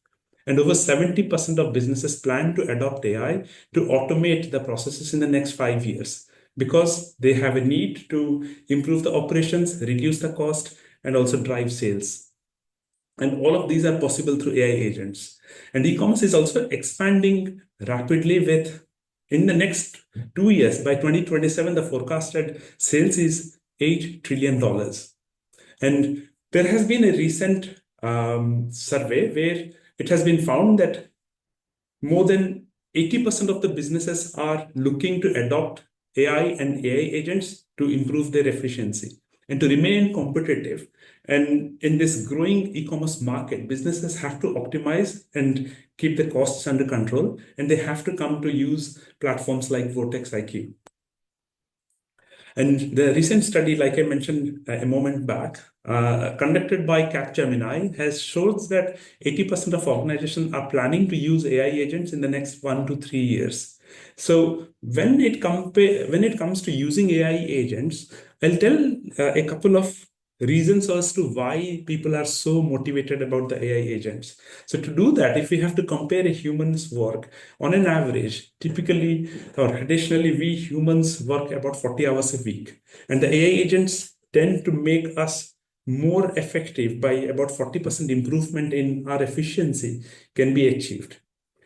And over 70% of businesses plan to adopt AI to automate the processes in the next 5 years because they have a need to improve the operations, reduce the cost, and also drive sales. And all of these are possible through AI agents. And e-commerce is also expanding rapidly with, in the next 2 years, by 2027, the forecasted sales is $8 trillion. And there has been a recent survey where it has been found that more than 80% of the businesses are looking to adopt AI and AI agents to improve their efficiency and to remain competitive. And in this growing e-commerce market, businesses have to optimize and keep the costs under control, and they have to come to use platforms like Vortex IQ. And the recent study, like I mentioned a moment back, conducted by Capgemini, has shows that 80% of organizations are planning to use AI agents in the next 1 to 3 years. So when it comes to using AI agents, I'll tell a couple of reasons as to why people are so motivated about the AI agents. So to do that, if we have to compare a human's work, on an average, typically or traditionally, we humans work about 40 hours a week. And the AI agents tend to make us more effective by about 40% improvement in our efficiency can be achieved.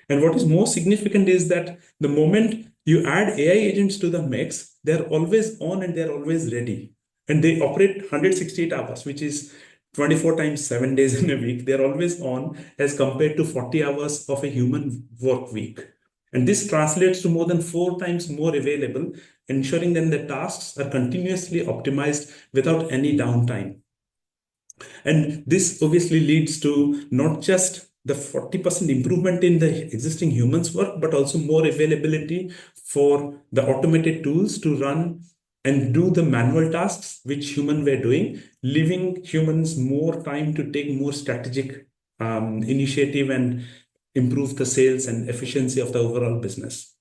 And what is more significant is that the moment you add AI agents to the mix, they're always on and they're always ready. And they operate 168 hours, which is 24 times 7 days in a week. They're always on as compared to 40 hours of a human work week. And this translates to more than 4 times more available, ensuring that the tasks are continuously optimized without any downtime. And this obviously leads to not just the 40% improvement in the existing humans' work, but also more availability for the automated tools to run and do the manual tasks which humans were doing, leaving humans more time to take more strategic initiative and improve the sales and efficiency of the overall business.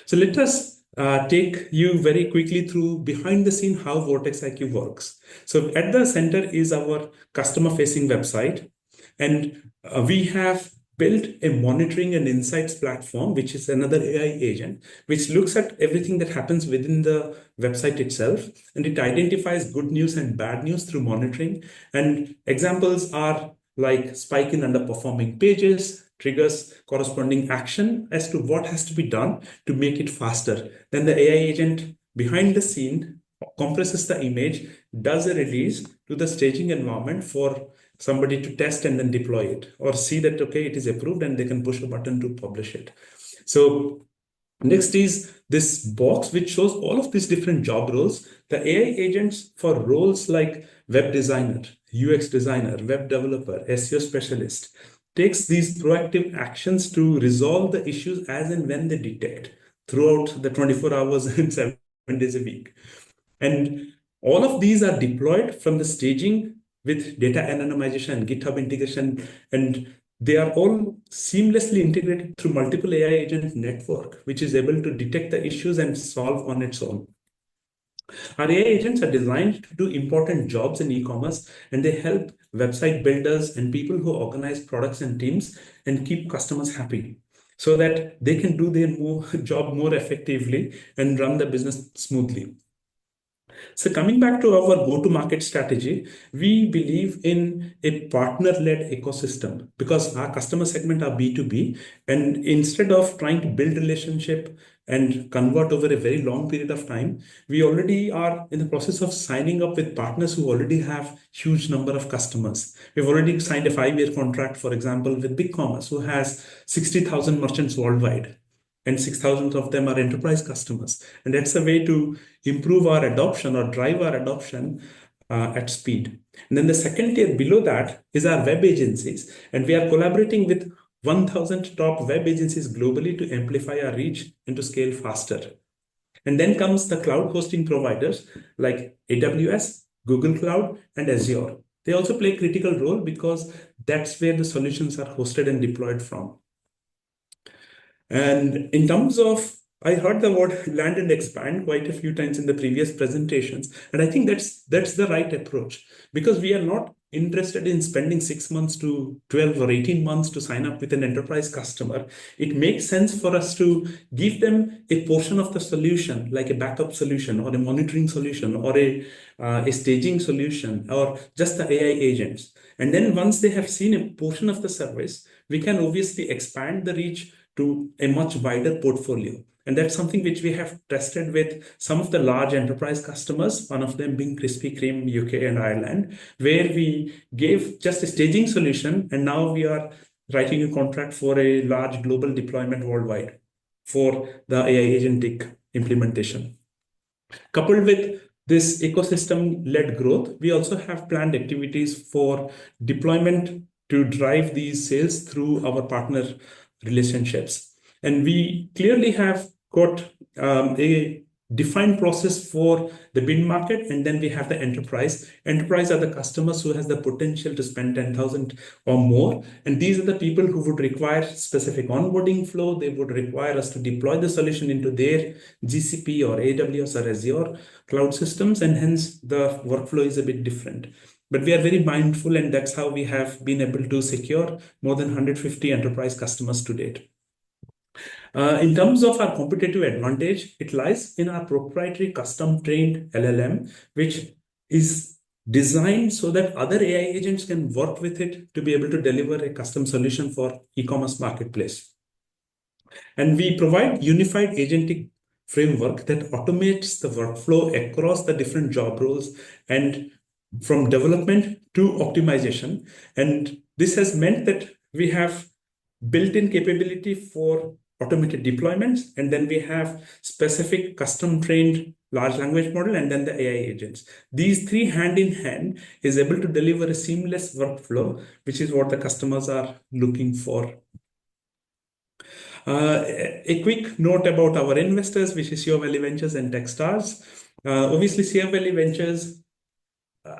So let us take you very quickly through behind the scene how Vortex IQ works. So at the center is our customer-facing website, and we have built a monitoring and insights platform, which is another AI agent, which looks at everything that happens within the website itself, and it identifies good news and bad news through monitoring. And examples are like spike in underperforming pages, triggers corresponding action as to what has to be done to make it faster. Then the AI agent behind the scene compresses the image, does a release to the staging environment for somebody to test and then deploy it, or see that, okay, it is approved, and they can push a button to publish it. So next is this box, which shows all of these different job roles. The AI agents for roles like web designer, UX designer, web developer, SEO specialist, takes these proactive actions to resolve the issues as and when they detect throughout the 24 hours and 7 days a week. And all of these are deployed from the staging with data anonymization and GitHub integration, and they are all seamlessly integrated through multiple AI agent network, which is able to detect the issues and solve on its own. Our AI agents are designed to do important jobs in e-commerce, and they help website builders and people who organize products and teams and keep customers happy so that they can do their job more effectively and run the business smoothly. So coming back to our go-to-market strategy, we believe in a partner-led ecosystem because our customer segment are B2B, and instead of trying to build relationship and convert over a very long period of time, we already are in the process of signing up with partners who already have huge number of customers. We've already signed a 5-year contract, for example, with BigCommerce, who has 60,000 merchants worldwide, and 6,000 of them are enterprise customers. And that's a way to improve our adoption or drive our adoption at speed. And then the second tier below that is our web agencies. And we are collaborating with 1,000 top web agencies globally to amplify our reach and to scale faster. And then comes the cloud hosting providers like AWS, Google Cloud, and Azure. They also play a critical role because that's where the solutions are hosted and deployed from. And in terms of, I heard the word land and expand quite a few times in the previous presentations. And I think that's the right approach, because we are not interested in spending 6 months to 12 or 18 months to sign up with an enterprise customer. It makes sense for us to give them a portion of the solution, like a backup solution or a monitoring solution or a staging solution or just the AI agents. And then once they have seen a portion of the service, we can obviously expand the reach to a much wider portfolio. And that's something which we have tested with some of the large enterprise customers, one of them being Krispy Kreme, UK and Ireland, where we gave just a staging solution. And now we are writing a contract for a large global deployment worldwide for the AI agentic implementation. Coupled with this ecosystem-led growth, we also have planned activities for deployment to drive these sales through our partner relationships. And we clearly have got a defined process for the mid-market, and then we have the enterprise. Enterprise are the customers who has the potential to spend 10,000 or more. And these are the people who would require specific onboarding flow. They would require us to deploy the solution into their GCP or AWS or Azure cloud systems. And hence the workflow is a bit different. But we are very mindful, and that's how we have been able to secure more than 150 enterprise customers to date. In terms of our competitive advantage, it lies in our proprietary custom-trained LLM, which is designed so that other AI agents can work with it to be able to deliver a custom solution for e-commerce marketplace. And we provide unified agentic framework that automates the workflow across the different job roles and from development to optimization. And this has meant that we have built-in capability for automated deployments, and then we have specific custom-trained large language model, and then the AI agents. These three hand in hand is able to deliver a seamless workflow, which is what the customers are looking for. A quick note about our investors, which is Sierra Valley Ventures and Techstars. Obviously, Sierra Valley Ventures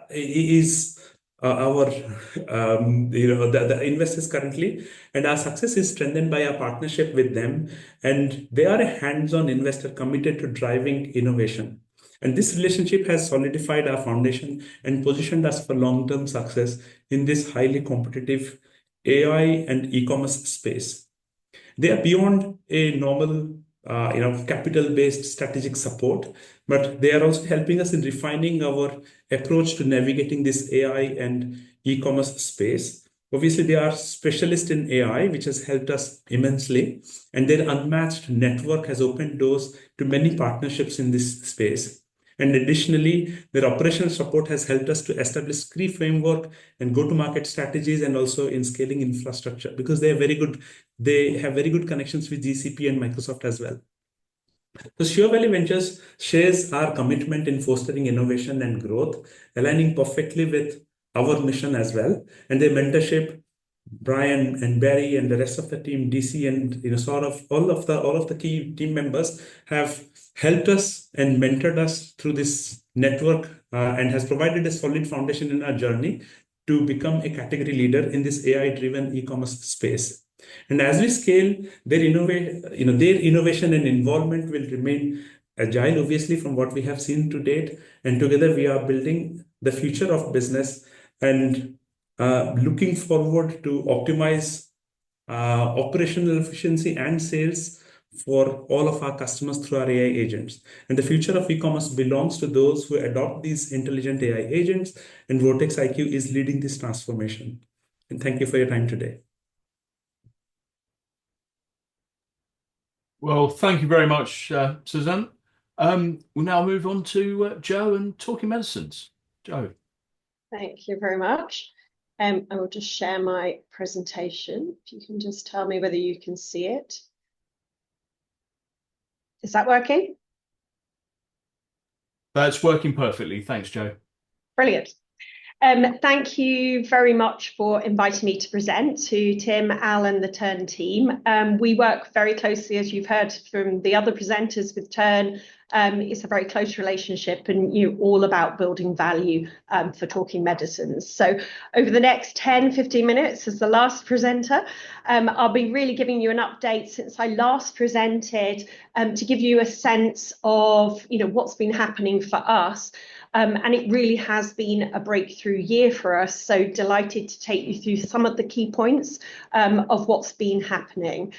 is our the investors currently, and our success is strengthened by our partnership with them, and they are a hands-on investor committed to driving innovation. And this relationship has solidified our foundation and positioned us for long-term success in this highly competitive AI and e-commerce space. They are beyond a normal capital-based strategic support, but they are also helping us in refining our approach to navigating this AI and e-commerce space. Obviously, they are specialists in AI, which has helped us immensely, and their unmatched network has opened doors to many partnerships in this space. And additionally, their operational support has helped us to establish key framework and go-to-market strategies, and also in scaling infrastructure, because they have very good connections with GCP and Microsoft as well. So Sierra Valley Ventures shares our commitment in fostering innovation and growth, aligning perfectly with our mission as well. And their mentorship, Brian and Barry and the rest of the team, DC, and sort of all of the key team members have helped us and mentored us through this network and has provided a solid foundation in our journey to become a category leader in this AI-driven e-commerce space. And as we scale, their innovation and involvement will remain agile, obviously, from what we have seen to date. And together we are building the future of business and looking forward to optimize operational efficiency and sales for all of our customers through our AI agents. And the future of e-commerce belongs to those who adopt these intelligent AI agents, and Vortex IQ is leading this transformation. And thank you for your time today. Well, thank you very much, Suzanne. We'll now move on to Joe and Talking Medicines. Joe. Thank you very much. I will just share my presentation. If you can just tell me whether you can see it. Is that working? That's working perfectly. Thanks, Joe. Brilliant. Thank you very much for inviting me to present to Tim, Al, and the Tern team. We work very closely, as you've heard from the other presenters, with Tern It's a very close relationship, and all about building value for Talking Medicines. So over the next 10-15 minutes as the last presenter, I'll be really giving you an update since I last presented, to give you a sense of what's been happening for us. And it really has been a breakthrough year for us. So delighted to take you through some of the key points of what's been happening.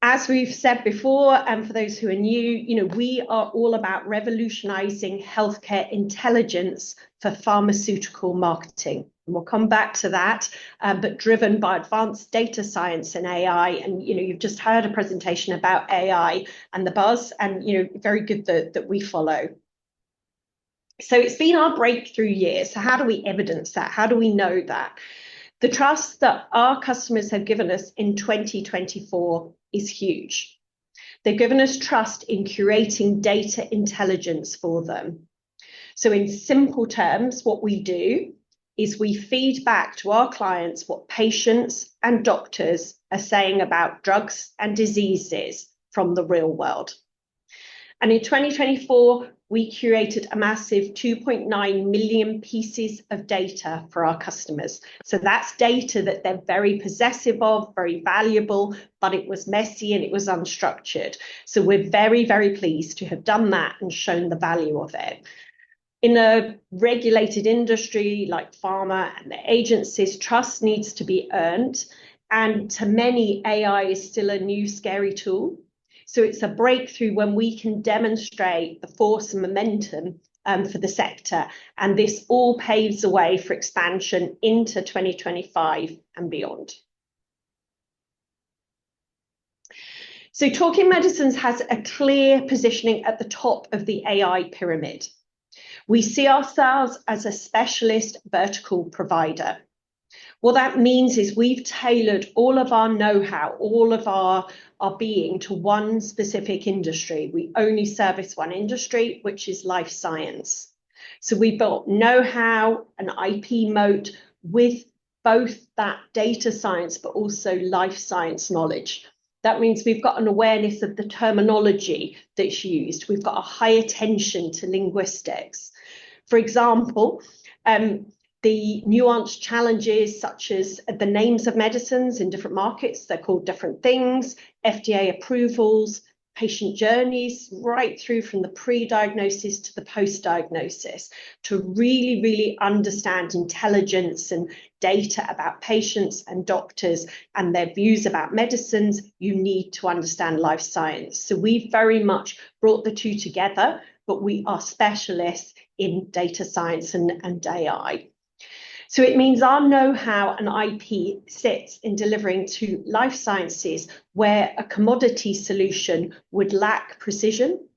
As we've said before, and for those who are new, we are all about revolutionizing healthcare intelligence for pharmaceutical marketing. And we'll come back to that, but driven by advanced data science and AI. And, you've just heard a presentation about AI and the buzz, and, very good that we follow. So it's been our breakthrough year. So how do we evidence that? How do we know that? The trust that our customers have given us in 2024 is huge. They've given us trust in curating data intelligence for them. So in simple terms, what we do is we feed back to our clients what patients and doctors are saying about drugs and diseases from the real world. And in 2024, we curated a massive 2.9 million pieces of data for our customers. So that's data that they're very possessive of, very valuable, but it was messy and it was unstructured. So we're very, very pleased to have done that and shown the value of it. In a regulated industry like pharma and the agencies, trust needs to be earned. And to many, AI is still a new scary tool. So it's a breakthrough when we can demonstrate the force and momentum for the sector. And this all paves the way for expansion into 2025 and beyond. So Talking Medicines has a clear positioning at the top of the AI pyramid. We see ourselves as a specialist vertical provider. What that means is we've tailored all of our know-how, all of our being to one specific industry. We only service one industry, which is life science. So we built know-how, an IP moat with both that data science, but also life science knowledge. That means we've got an awareness of the terminology that's used. We've got a high attention to linguistics. For example, the nuanced challenges such as the names of medicines in different markets, they're called different things, FDA approvals, patient journeys, right through from the pre-diagnosis to the post-diagnosis, to really, really understand intelligence and data about patients and doctors and their views about medicines, you need to understand life science. So we've very much brought the two together, but we are specialists in data science and AI. So it means our know-how and IP sits in delivering to life sciences where a commodity solution would lack precision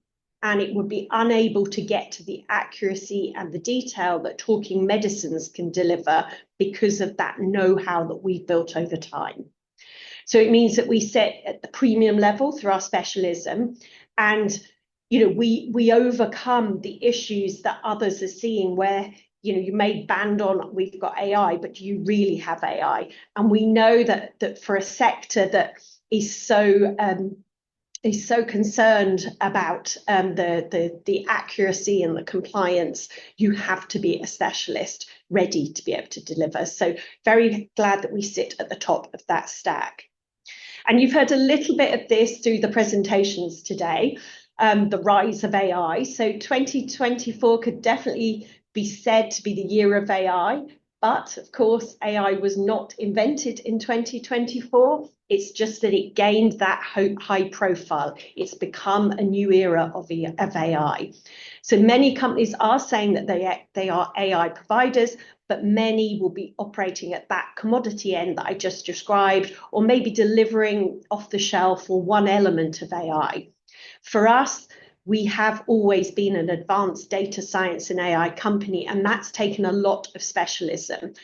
and it would be unable to get to the accuracy and the detail that Talking Medicines can deliver because of that know-how that we've built over time. So it means that we sit at the premium level through our specialism, and we overcome the issues that others are seeing where you may band on, we've got AI, but do you really have AI? And we know that for a sector that is so concerned about the accuracy and the compliance, you have to be a specialist ready to be able to deliver. So very glad that we sit at the top of that stack. And you've heard a little bit of this through the presentations today, the rise of AI. So 2024 could definitely be said to be the year of AI, but of course AI was not invented in 2024. It's just that it gained that high profile. It's become a new era of AI. So many companies are saying that they are AI providers, but many will be operating at that commodity end that I just described, or maybe delivering off the shelf or one element of AI. For us, we have always been an advanced data science and AI company, and that's taken a lot of specialism.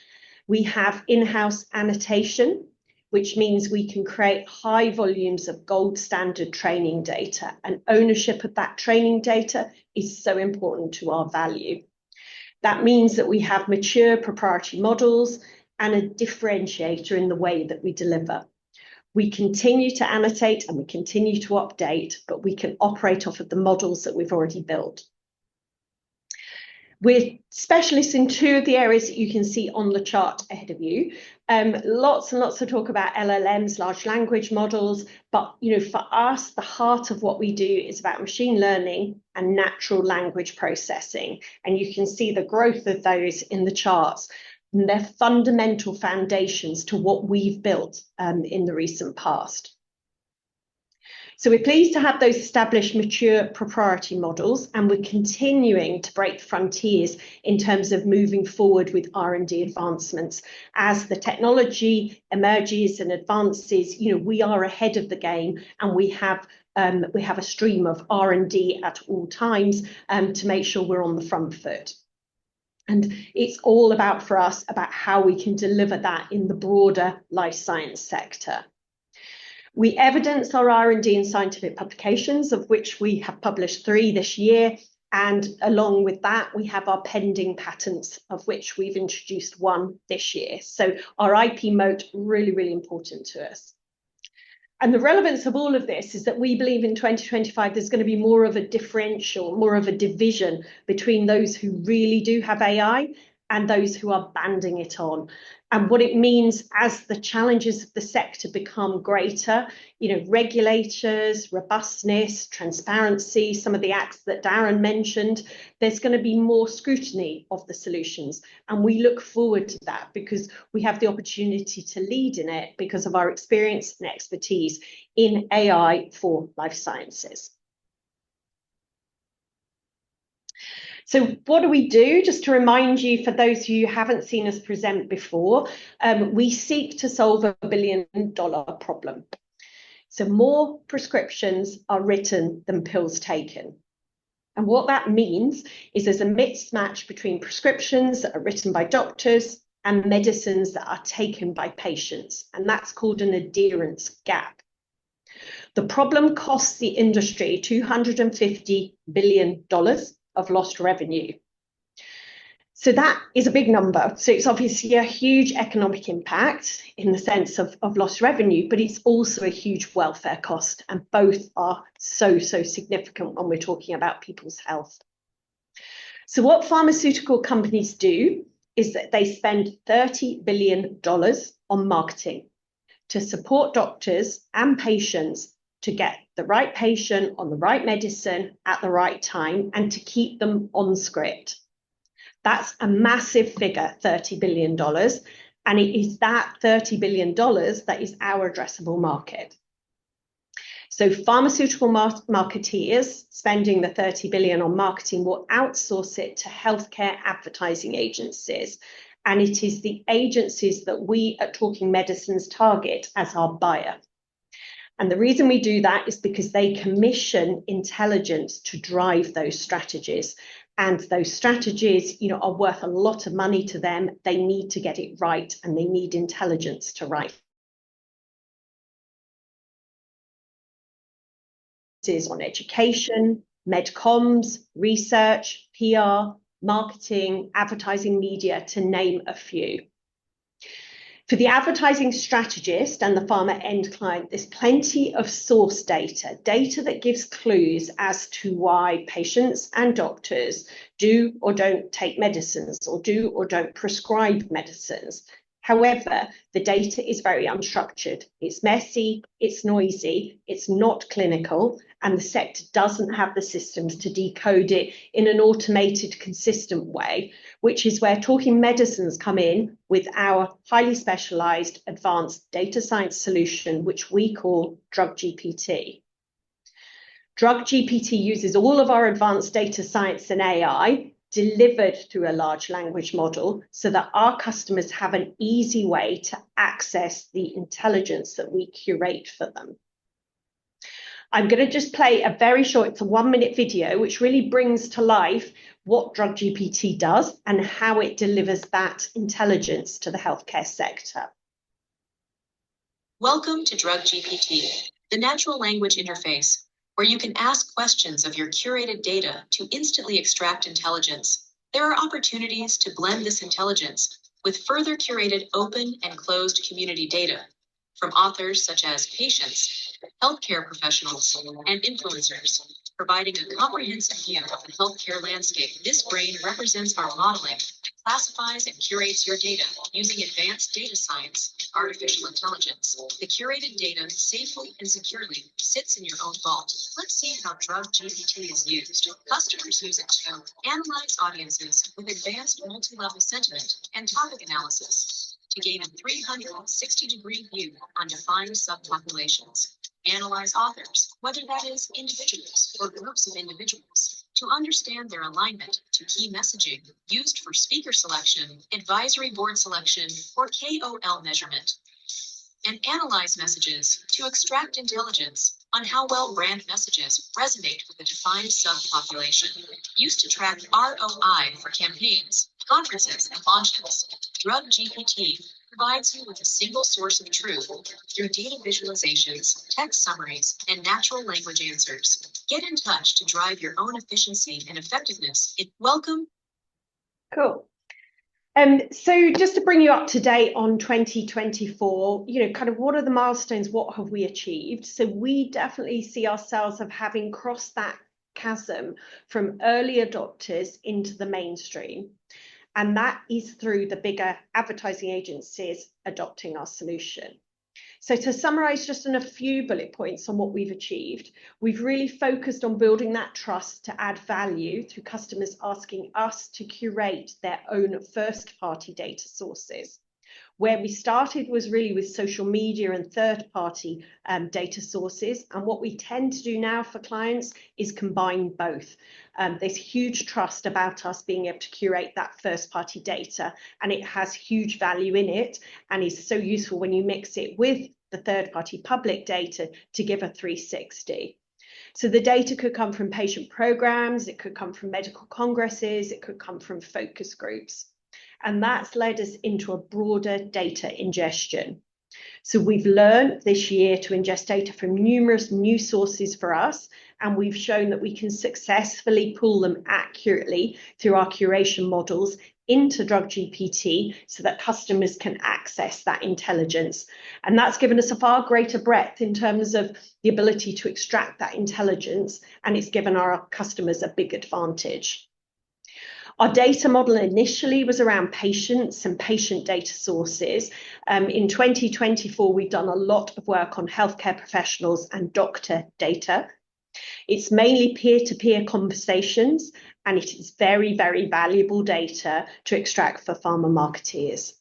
We have in-house annotation, which means we can create high volumes of gold standard training data, and ownership of that training data is so important to our value. That means that we have mature proprietary models and a differentiator in the way that we deliver. We continue to annotate and we continue to update, but we can operate off of the models that we've already built. We're specialists in two of the areas that you can see on the chart ahead of you. Lots and lots of talk about LLMs, large language models, but for us, the heart of what we do is about machine learning and natural language processing. And you can see the growth of those in the charts. And they're fundamental foundations to what we've built in the recent past. So we're pleased to have those established mature proprietary models, and we're continuing to break frontiers in terms of moving forward with R&D advancements. As the technology emerges and advances, we are ahead of the game, and we have a stream of R&D at all times to make sure we're on the front foot. And it's all about, for us, about how we can deliver that in the broader life science sector. We evidence our R&D in scientific publications, of which we have published 3 this year. And along with that, we have our pending patents, of which we've introduced 1 this year. So our IP moat, really, really important to us. And the relevance of all of this is that we believe in 2025, there's going to be more of a differential, more of a division between those who really do have AI and those who are banding it on. And what it means as the challenges of the sector become greater, regulators, robustness, transparency, some of the acts that Darron mentioned, there's going to be more scrutiny of the solutions. And we look forward to that because we have the opportunity to lead in it because of our experience and expertise in AI for life sciences. So what do we do? Just to remind you, for those who haven't seen us present before, we seek to solve a $1 billion problem. So more prescriptions are written than pills taken. And what that means is there's a mismatch between prescriptions that are written by doctors and medicines that are taken by patients. And that's called an adherence gap. The problem costs the industry $250 billion of lost revenue. So that is a big number. So it's obviously a huge economic impact in the sense of lost revenue, but it's also a huge welfare cost. And both are so significant when we're talking about people's health. So what pharmaceutical companies do is that they spend $30 billion on marketing to support doctors and patients to get the right patient on the right medicine at the right time and to keep them on script. That's a massive figure, $30 billion. And it is that $30 billion that is our addressable market. So pharmaceutical marketeers spending the $30 billion on marketing will outsource it to healthcare advertising agencies. And it is the agencies that we at Talking Medicines target as our buyer. And the reason we do that is because they commission intelligence to drive those strategies. And those strategies, are worth a lot of money to them. They need to get it right, and they need intelligence to write. Is on education, medcoms, research, PR, marketing, advertising, media, to name a few. For the advertising strategist and the pharma end client, there's plenty of source data that gives clues as to why patients and doctors do or don't take medicines or do or don't prescribe medicines. However, the data is very unstructured. It's messy, it's noisy, it's not clinical, and the sector doesn't have the systems to decode it in an automated, consistent way, which is where Talking Medicines come in with our highly specialized advanced data science solution, which we call Drug GPT. Drug GPT uses all of our advanced data science and AI delivered through a large language model so that our customers have an easy way to access the intelligence that we curate for them. I'm going to just play a very short, it's a 1-minute video, which really brings to life what Drug GPT does and how it delivers that intelligence to the healthcare sector. Welcome to Drug GPT, the natural language interface, where you can ask questions of your curated data to instantly extract intelligence. There are opportunities to blend this intelligence with further curated open and closed community data. from authors such as patients, healthcare professionals, and influencers, providing a comprehensive view of the healthcare landscape. This brain represents our modeling, classifies and curates your data using advanced data science and artificial intelligence. The curated data safely and securely sits in your own vault. Let's see how Drug GPT is used. Customers use it to analyze audiences with advanced multi-level sentiment and topic analysis to gain a 360-degree view on defined subpopulations. Analyze authors, whether that is individuals or groups of individuals, to understand their alignment to key messaging used for speaker selection, advisory board selection, or KOL measurement. And analyze messages to extract intelligence on how well brand messages resonate with a defined subpopulation. Used to track ROI for campaigns, conferences, and launches, Drug GPT provides you with a single source of truth through data visualizations, text summaries, and natural language answers. Get in touch to drive your own efficiency and effectiveness. Welcome. Cool. So just to bring you up to date on 2024, kind of what are the milestones? What have we achieved? So we definitely see ourselves of having crossed that chasm from early adopters into the mainstream. And that is through the bigger advertising agencies adopting our solution. So to summarize just in a few bullet points on what we've achieved, we've really focused on building that trust to add value through customers asking us to curate their own first-party data sources. Where we started was really with social media and third-party data sources. And what we tend to do now for clients is combine both. There's huge trust about us being able to curate that first-party data, and it has huge value in it and is so useful when you mix it with the third-party public data to give a 360. So the data could come from patient programs, it could come from medical congresses, it could come from focus groups. And that's led us into a broader data ingestion. So we've learned this year to ingest data from numerous new sources for us, and we've shown that we can successfully pull them accurately through our curation models into Drug GPT so that customers can access that intelligence. And that's given us a far greater breadth in terms of the ability to extract that intelligence, and it's given our customers a big advantage. Our data model initially was around patients and patient data sources. In 2024, we've done a lot of work on healthcare professionals and doctor data. It's mainly peer-to-peer conversations, and it is very, very valuable data to extract for pharma marketeers.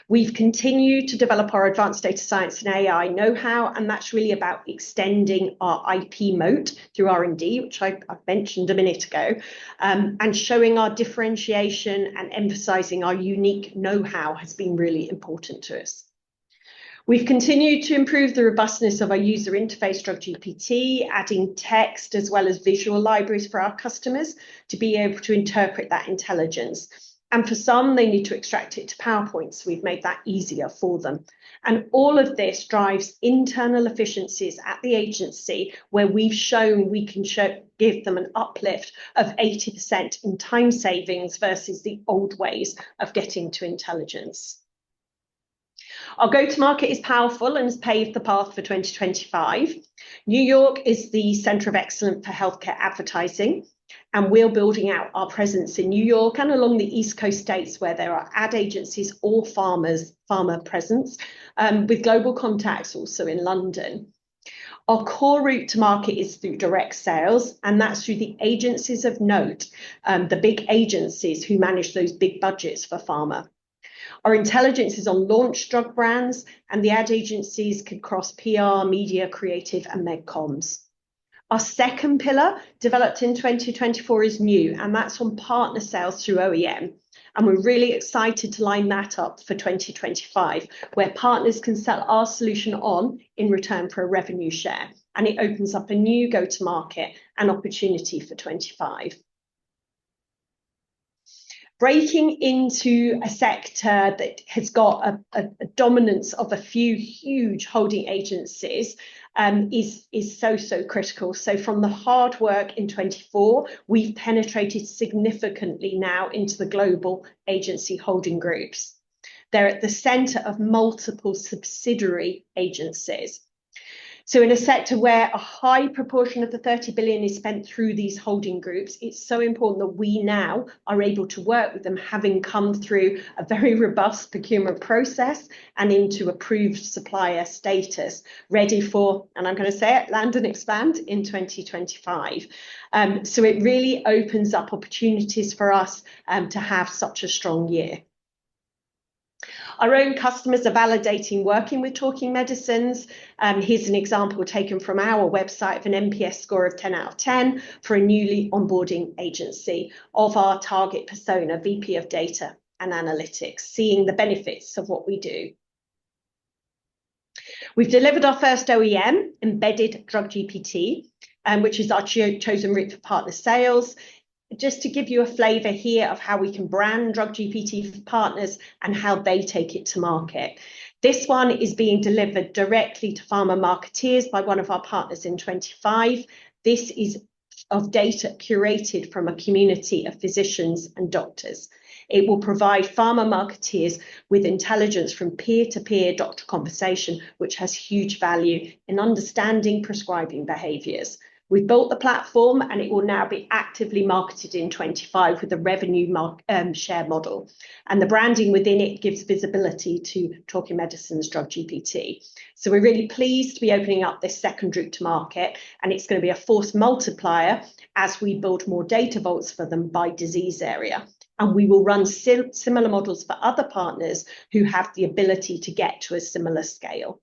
We've continued to develop our advanced data science and AI know-how, and that's really about extending our IP moat through R&D, which I mentioned a minute ago, and showing our differentiation and emphasizing our unique know-how has been really important to us. We've continued to improve the robustness of our user interface, Drug GPT, adding text as well as visual libraries for our customers to be able to interpret that intelligence. And for some, they need to extract it to PowerPoint, so we've made that easier for them. And all of this drives internal efficiencies at the agency where we've shown we can give them an uplift of 80% in time savings versus the old ways of getting to intelligence. Our go-to-market is powerful and has paved the path for 2025. New York is the centre of excellence for healthcare advertising, and we're building out our presence in New York and along the East Coast states where there are ad agencies or pharma presence, with global contacts also in London. Our core route to market is through direct sales, and that's through the agencies of note, the big agencies who manage those big budgets for pharma. Our intelligence is on launch drug brands, and the ad agencies can cross PR, media, creative, and medcoms. Our second pillar, developed in 2024, is new, and that's on partner sales through OEM. And we're really excited to line that up for 2025, where partners can sell our solution on in return for a revenue share. And it opens up a new go-to-market and opportunity for 25. Breaking into a sector that has got a dominance of a few huge holding agencies is so critical. So from the hard work in 24, we've penetrated significantly now into the global agency holding groups. They're at the centre of multiple subsidiary agencies. So in a sector where a high proportion of the 30 billion is spent through these holding groups, it's so important that we now are able to work with them, having come through a very robust procurement process and into approved supplier status, ready for, and I'm going to say it, land and expand in 2025. So it really opens up opportunities for us to have such a strong year. Our own customers are validating working with Talking Medicines. Here's an example taken from our website of an NPS score of 10 out of 10 for a newly onboarding agency of our target persona, VP of Data and Analytics, seeing the benefits of what we do. We've delivered our first OEM, embedded drug GPT, which is our chosen route for partner sales. Just to give you a flavour here of how we can brand drug GPT for partners and how they take it to market. This one is being delivered directly to pharma marketeers by one of our partners in 25. This is of data curated from a community of physicians and doctors. It will provide pharma marketeers with intelligence from peer-to-peer doctor conversation, which has huge value in understanding prescribing behaviours. We've built the platform and it will now be actively marketed in 25 with a revenue share model. And the branding within it gives visibility to Talking Medicines Drug GPT. So we're really pleased to be opening up this second route to market, and it's going to be a force multiplier as we build more data vaults for them by disease area. And we will run similar models for other partners who have the ability to get to a similar scale.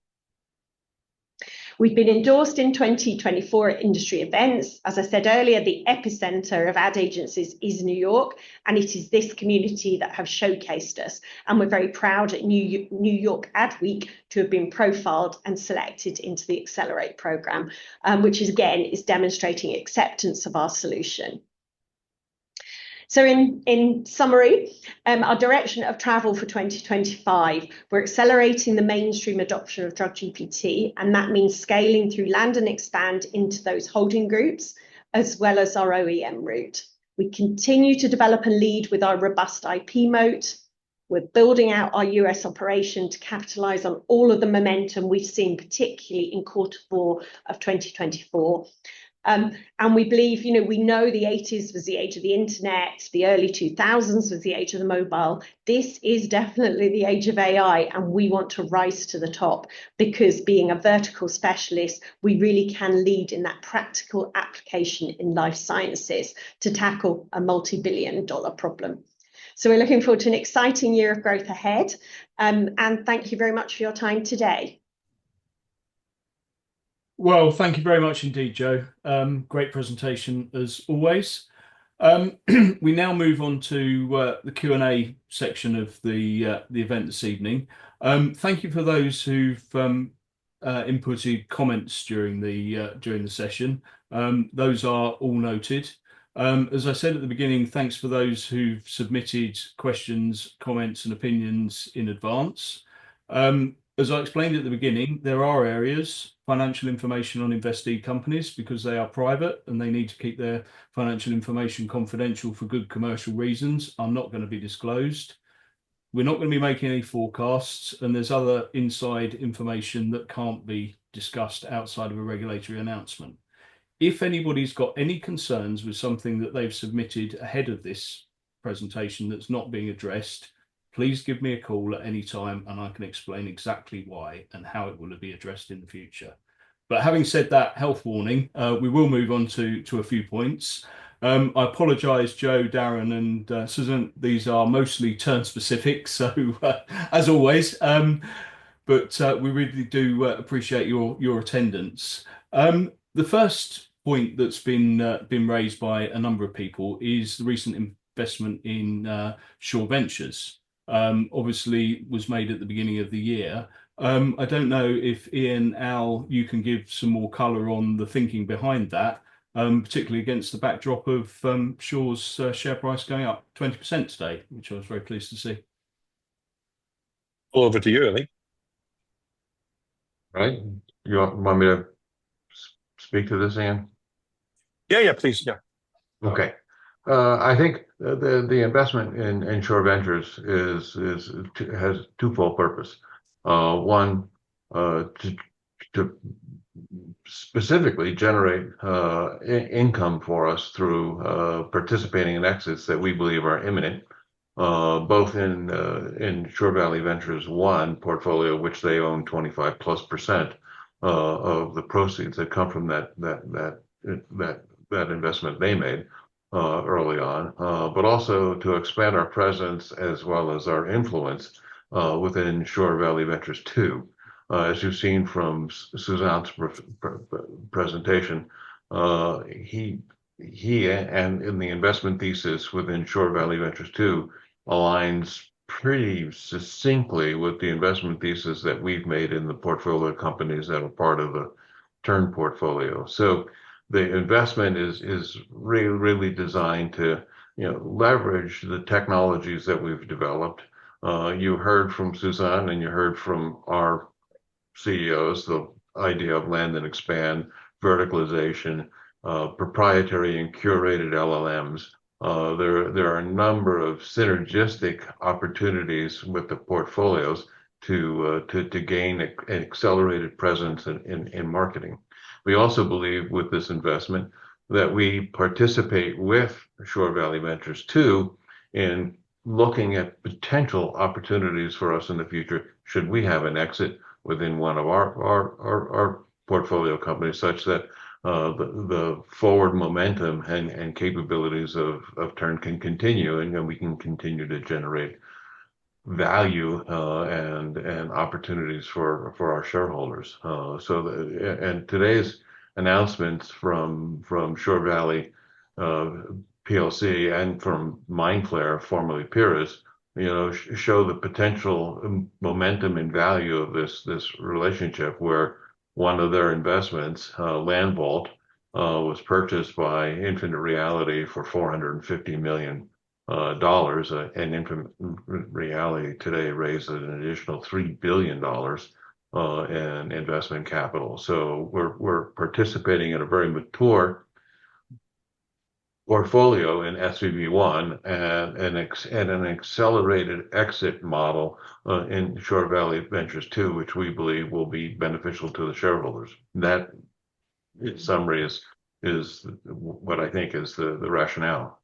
We've been endorsed in 2024 at industry events. As I said earlier, the epicenter of ad agencies is New York, and it is this community that have showcased us. And we're very proud at New York Ad Week to have been profiled and selected into the Accelerate program, which is demonstrating acceptance of our solution. So in summary, our direction of travel for 2025, we're accelerating the mainstream adoption of Drug GPT, and that means scaling through land and expand into those holding groups, as well as our OEM route. We continue to develop and lead with our robust IP moat. We're building out our US operation to capitalise on all of the momentum we've seen, particularly in Q4 of 2024. And we believe, we know the 80s was the age of the internet, the early 2000s was the age of the mobile. This is definitely the age of AI, and we want to rise to the top because being a vertical specialist, we really can lead in that practical application in life sciences to tackle a multi-billion-dollar problem. So we're looking forward to an exciting year of growth ahead. And thank you very much for your time today. Well, thank you very much indeed, Jo. Great presentation as always. We now move on to the Q&A section of the event this evening. Thank you for those who've inputted comments during the session. Those are all noted. As I said at the beginning, thanks for those who've submitted questions, comments, and opinions in advance. As I explained at the beginning, there are areas, financial information on investee companies, because they are private and they need to keep their financial information confidential for good commercial reasons, are not going to be disclosed. We're not going to be making any forecasts, and there's other inside information that can't be discussed outside of a regulatory announcement. If anybody's got any concerns with something that they've submitted ahead of this presentation that's not being addressed, please give me a call at any time and I can explain exactly why and how it will be addressed in the future. But having said that health warning, we will move on to a few points. I apologise, Jo, Darren and Susan, these are mostly Tern specific, so as always, but we really do appreciate your attendance. The first point that's been raised by a number of people is the recent investment in Shaw Ventures. Obviously was made at the beginning of the year. I don't know if Ian, Al, you can give some more colour on the thinking behind that, particularly against the backdrop of Shaw's share price going up 20% today, which I was very pleased to see. All over to you, I think. Right. You want me to speak to this, Ian? Yeah, please. Yeah. Okay. I think the investment in Shore Ventures has twofold purpose. One, to specifically generate income for us through participating in exits that we believe are imminent, both in Shore Valley Ventures 1 portfolio, which they own 25+% of the proceeds that come from that investment they made early on, but also to expand our presence as well as our influence within Shore Valley Ventures 2. As you've seen from Suzanne's presentation, he and in the investment thesis within Shore Valley Ventures 2 aligns pretty succinctly with the investment thesis that we've made in the portfolio companies that are part of the Tern portfolio. So the investment is really designed to leverage the technologies that we've developed. You heard from Suzanne and you heard from our CEOs the idea of land and expand, verticalization, proprietary and curated LLMs. There are a number of synergistic opportunities with the portfolios to gain an accelerated presence in marketing. We also believe with this investment that we participate with Shore Valley Ventures 2 in looking at potential opportunities for us in the future should we have an exit within one of our portfolio companies, such that the forward momentum and capabilities of Tern can continue, and we can continue to generate value and opportunities for our shareholders. And today's announcements from Shore Valley PLC and from Mindflare, formerly Pyrrhus, show the potential momentum and value of this relationship, where one of their investments, Land Vault, was purchased by Infinite Reality for $450 million. And Infinite Reality today raised an additional $3 billion in investment capital. So we're participating in a very mature portfolio in SVB1 and an accelerated exit model in Shore Valley Ventures 2, which we believe will be beneficial to the shareholders. That, in summary, is what I think is the rationale.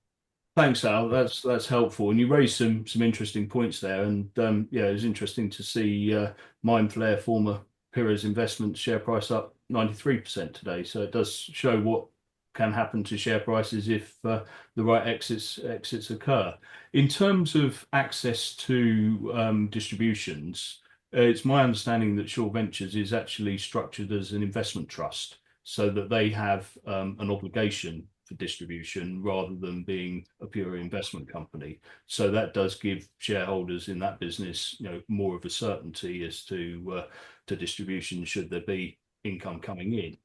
Thanks, Al. That's helpful, and you raised some interesting points there. And it was interesting to see Mindflare, former Pyrrhus Investments, share price up 93% today. So it does show what can happen to share prices if the right exits occur. In terms of access to distributions, it's my understanding that Shore Ventures is actually structured as an investment trust, so that they have an obligation for distribution rather than being a pure investment company. So that does give shareholders in that business, more of a certainty as to distribution should there be income coming in.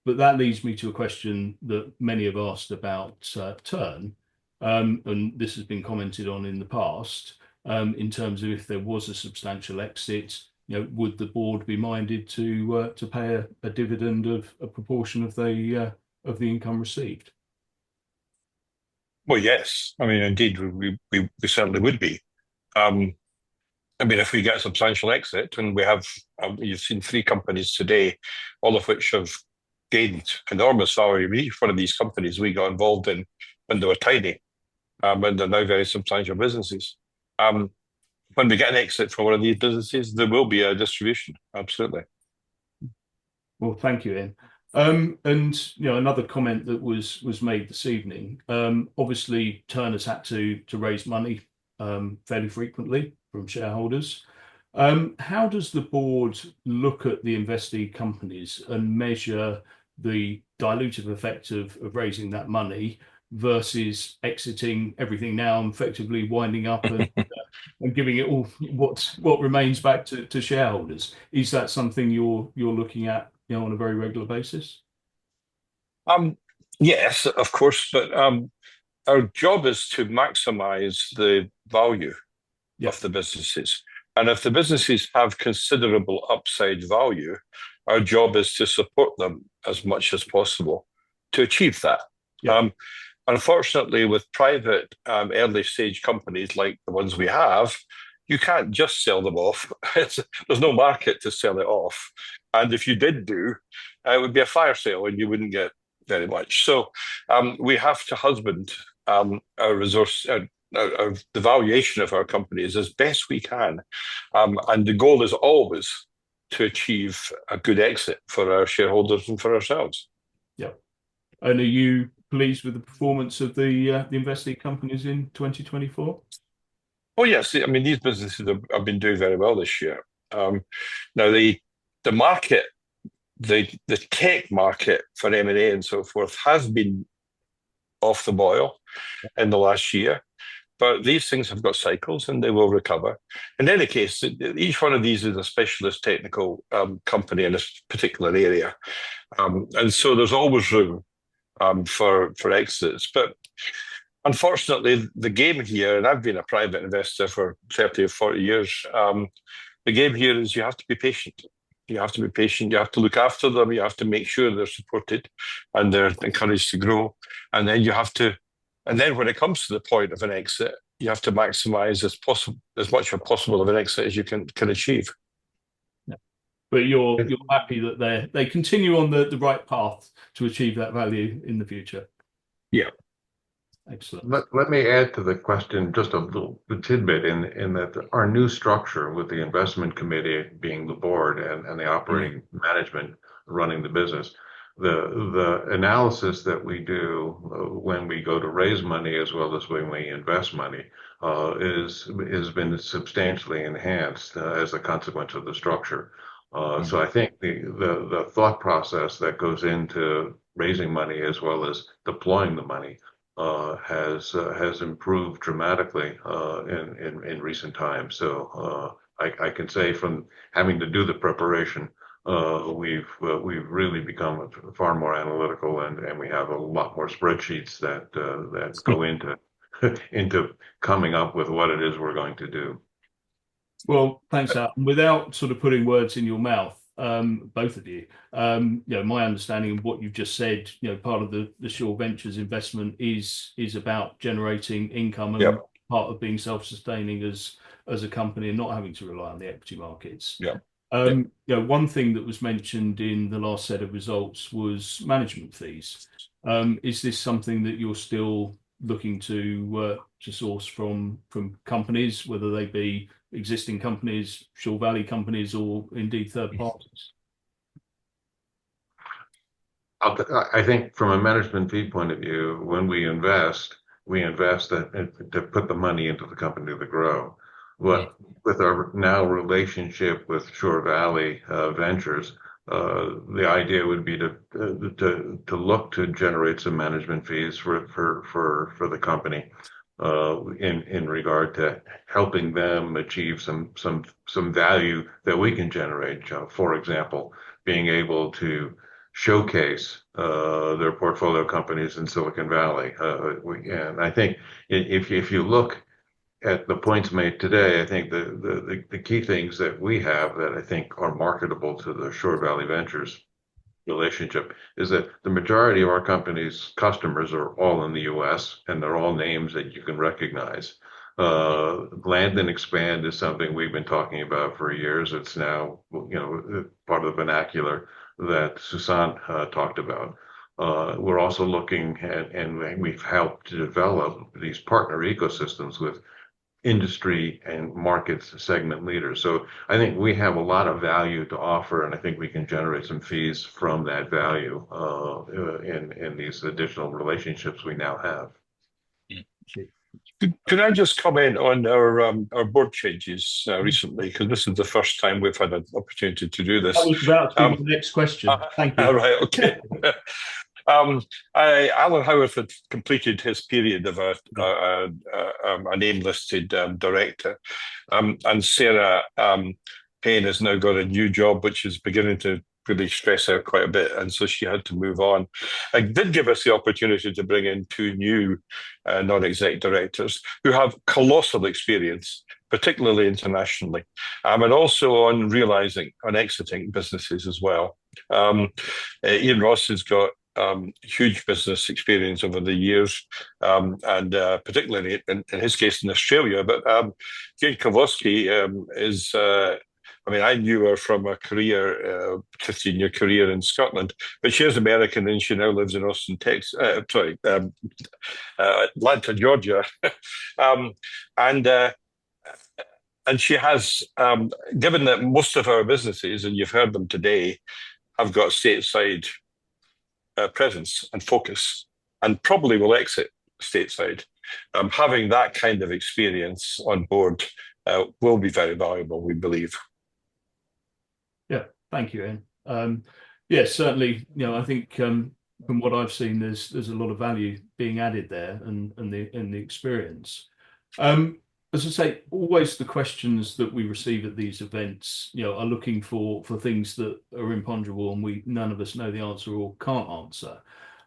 But that leads me to a question that many have asked about Tern, and this has been commented on in the past, in terms of if there was a substantial exit, would the board be minded to pay a dividend of a proportion of the income received? Well, yes. I mean, indeed, we certainly would be. If we get a substantial exit, and we have, you've seen 3 companies today, all of which have gained enormous value. Each one of these companies we got involved in when they were tiny, and they're now very substantial businesses. When we get an exit from one of these businesses, there will be a distribution. Absolutely. Well, thank you, Ian. And another comment that was made this evening. Obviously, Tern has had to raise money fairly frequently from shareholders. How does the board look at the investee companies and measure the dilutive effect of raising that money versus exiting everything now and effectively winding up and giving it all what remains back to shareholders? Is that something you're looking at on a very regular basis? Yes, of course, but our job is to maximize the value of the businesses. And if the businesses have considerable upside value, our job is to support them as much as possible to achieve that. Unfortunately, with private early stage companies like the ones we have, you can't just sell them off. There's no market to sell it off. And if you did do, it would be a fire sale and you wouldn't get very much. So we have to husband our resource, the valuation of our companies as best we can. And the goal is always to achieve a good exit for our shareholders and for ourselves. Yeah. And are you pleased with the performance of the investee companies in 2024? Oh yes, I mean these businesses have been doing very well this year. Now the market, the tech market for M&A and so forth has been off the boil in the last year, but these things have got cycles and they will recover. In any case, each one of these is a specialist technical company in a particular area, and so there's always room for exits, but. Unfortunately, the game here, and I've been a private investor for 30 or 40 years, the game here is you have to be patient. You have to be patient. You have to look after them. You have to make sure they're supported and they're encouraged to grow. And then and then when it comes to the point of an exit, you have to maximize as much as possible of an exit as you can achieve. Yeah. But you're happy that they continue on the right path to achieve that value in the future. Yeah. Excellent. Let me add to the question just a little tidbit in that our new structure with the investment committee being the board and the operating management running the business, the analysis that we do when we go to raise money as well as when we invest money has been substantially enhanced as a consequence of the structure. So I think the thought process that goes into raising money as well as deploying the money has improved dramatically in recent times. So I can say from having to do the preparation, we've really become far more analytical, and we have a lot more spreadsheets that go into coming up with what it is we're going to do. Well, thanks, Al. Without sort of putting words in your mouth, both of you, my understanding of what you've just said, part of the Shore Ventures investment is about generating income and part of being self-sustaining as a company and not having to rely on the equity markets. One thing that was mentioned in the last set of results was management fees. Is this something that you're still looking to source from companies, whether they be existing companies, Shore Valley companies, or indeed third parties? I think from a management fee point of view, when we invest to put the money into the company to grow. But with our now relationship with Shore Valley Ventures, the idea would be to look to generate some management fees for the company in regard to helping them achieve some value that we can generate. For example, being able to showcase their portfolio companies in Silicon Valley. And I think if you look at the points made today, I think the key things that we have that I think are marketable to the Shore Valley Ventures relationship is that the majority of our company's customers are all in the U.S. and they're all names that you can recognize. Land and expand is something we've been talking about for years. It's now part of the vernacular that Susan talked about. We're also looking at, and we've helped to develop these partner ecosystems with industry and markets segment leaders. So I think we have a lot of value to offer, and I think we can generate some fees from that value in these additional relationships we now have. Could I just comment on our board changes recently? Because this is the first time we've had an opportunity to do this. That was about to be the next question. Thank you. Right, okay. Alan Howarth had completed his period of a name-listed director, and Sarah Payne has now got a new job, which is beginning to really stress her quite a bit, and so she had to move on. It did give us the opportunity to bring in two new non-exec directors who have colossal experience, particularly internationally, and also on exiting businesses as well. Ian Ross has got huge business experience over the years, and particularly in his case in Australia. But Jane Kowalski is, I mean, I knew her from a career, 15-year career in Scotland, but she is American and she now lives in Austin, Texas. Atlanta, Georgia, and she has, given that most of our businesses, and you've heard them today, have got stateside presence and focus, and probably will exit stateside. Having that kind of experience on board will be very valuable, we believe. Yeah, thank you, Ian. Yes, certainly. I think from what I've seen, there's a lot of value being added there, and the experience. As I say, always the questions that we receive at these events, are looking for things that are imponderable and none of us know the answer or can't answer.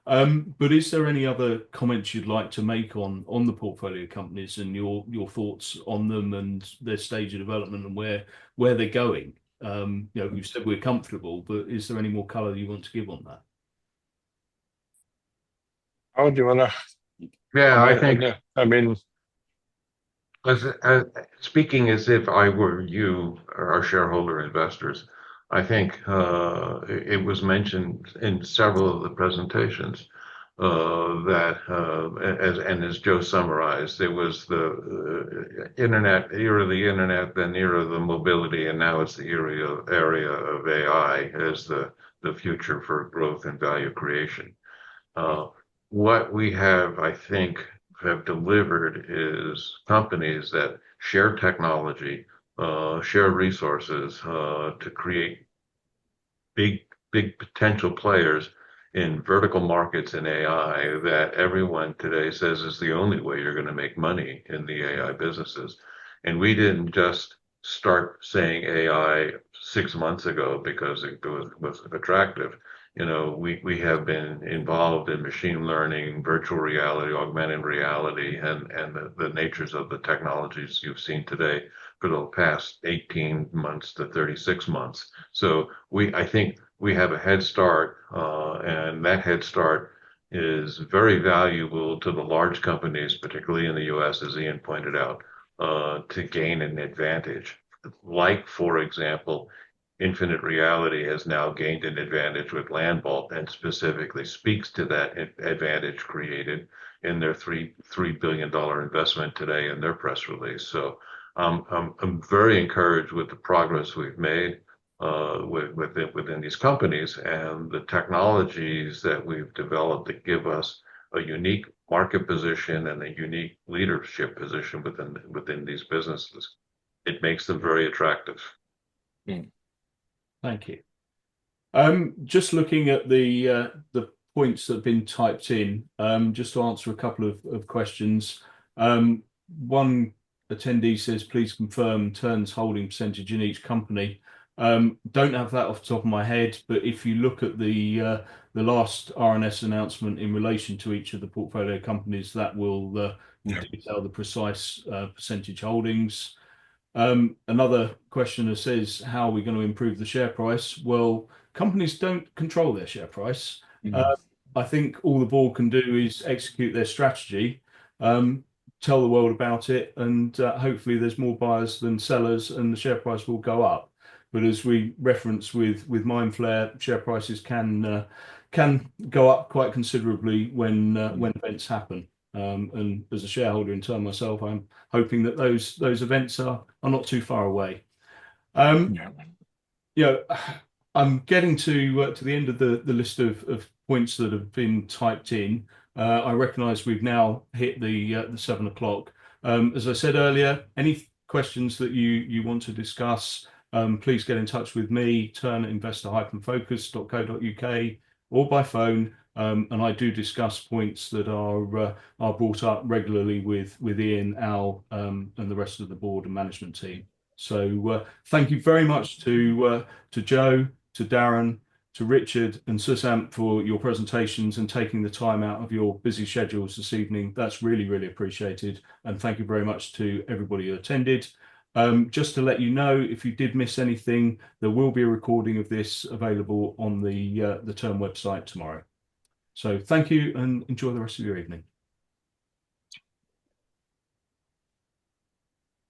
But is there any other comments you'd like to make on the portfolio companies and your thoughts on them and their stage of development and where they're going? We've said we're comfortable, but is there any more colour you want to give on that? Oh, do you want to? Yeah, I think. I mean, speaking as if I were you, our shareholder investors, I think it was mentioned in several of the presentations that, as Joe summarized, it was the era of the internet, then era of the mobility, and now it's the area of AI as the future for growth and value creation. What we have, I think, have delivered is companies that share technology, share resources to create big potential players in vertical markets in AI that everyone today says is the only way you're going to make money in the AI businesses. And we didn't just start saying AI 6 months ago because it was attractive. We have been involved in machine learning, virtual reality, augmented reality, and the natures of the technologies you've seen today for the past 18 months to 36 months. So I think we have a head start, and that head start is very valuable to the large companies, particularly in the US, as Ian pointed out, to gain an advantage. Like, for example, Infinite Reality has now gained an advantage with Landvault and specifically speaks to that advantage created in their $3 billion investment today in their press release. So I'm very encouraged with the progress we've made within these companies and the technologies that we've developed that give us a unique market position and a unique leadership position within these businesses. It makes them very attractive. Thank you. Just looking at the points that have been typed in, just to answer a couple of questions. One attendee says, please confirm Tern's holding percentage in each company. Don't have that off the top of my head, but if you look at the last RNS announcement in relation to each of the portfolio companies, that will detail the precise percentage holdings. Another questioner says, how are we going to improve the share price? Well, companies don't control their share price. I think all the board can do is execute their strategy, tell the world about it, and hopefully there's more buyers than sellers and the share price will go up. But as we reference with Mindflare, share prices can go up quite considerably when events happen. And as a shareholder in turn myself, I'm hoping that those events are not too far away. I'm getting to the end of the list of points that have been typed in. I recognise we've now hit the 7 o'clock. As I said earlier, any questions that you want to discuss, please get in touch with me, turn@investor-focus.co.uk, or by phone. And I do discuss points that are brought up regularly with Ian, Al, and the rest of the board and management team. So thank you very much to Joe, to Darron, to Richard and Susan for your presentations and taking the time out of your busy schedules this evening. That's really, really appreciated. And thank you very much to everybody who attended. Just to let you know, if you did miss anything, there will be a recording of this available on the Tern website tomorrow. So thank you and enjoy the rest of your evening.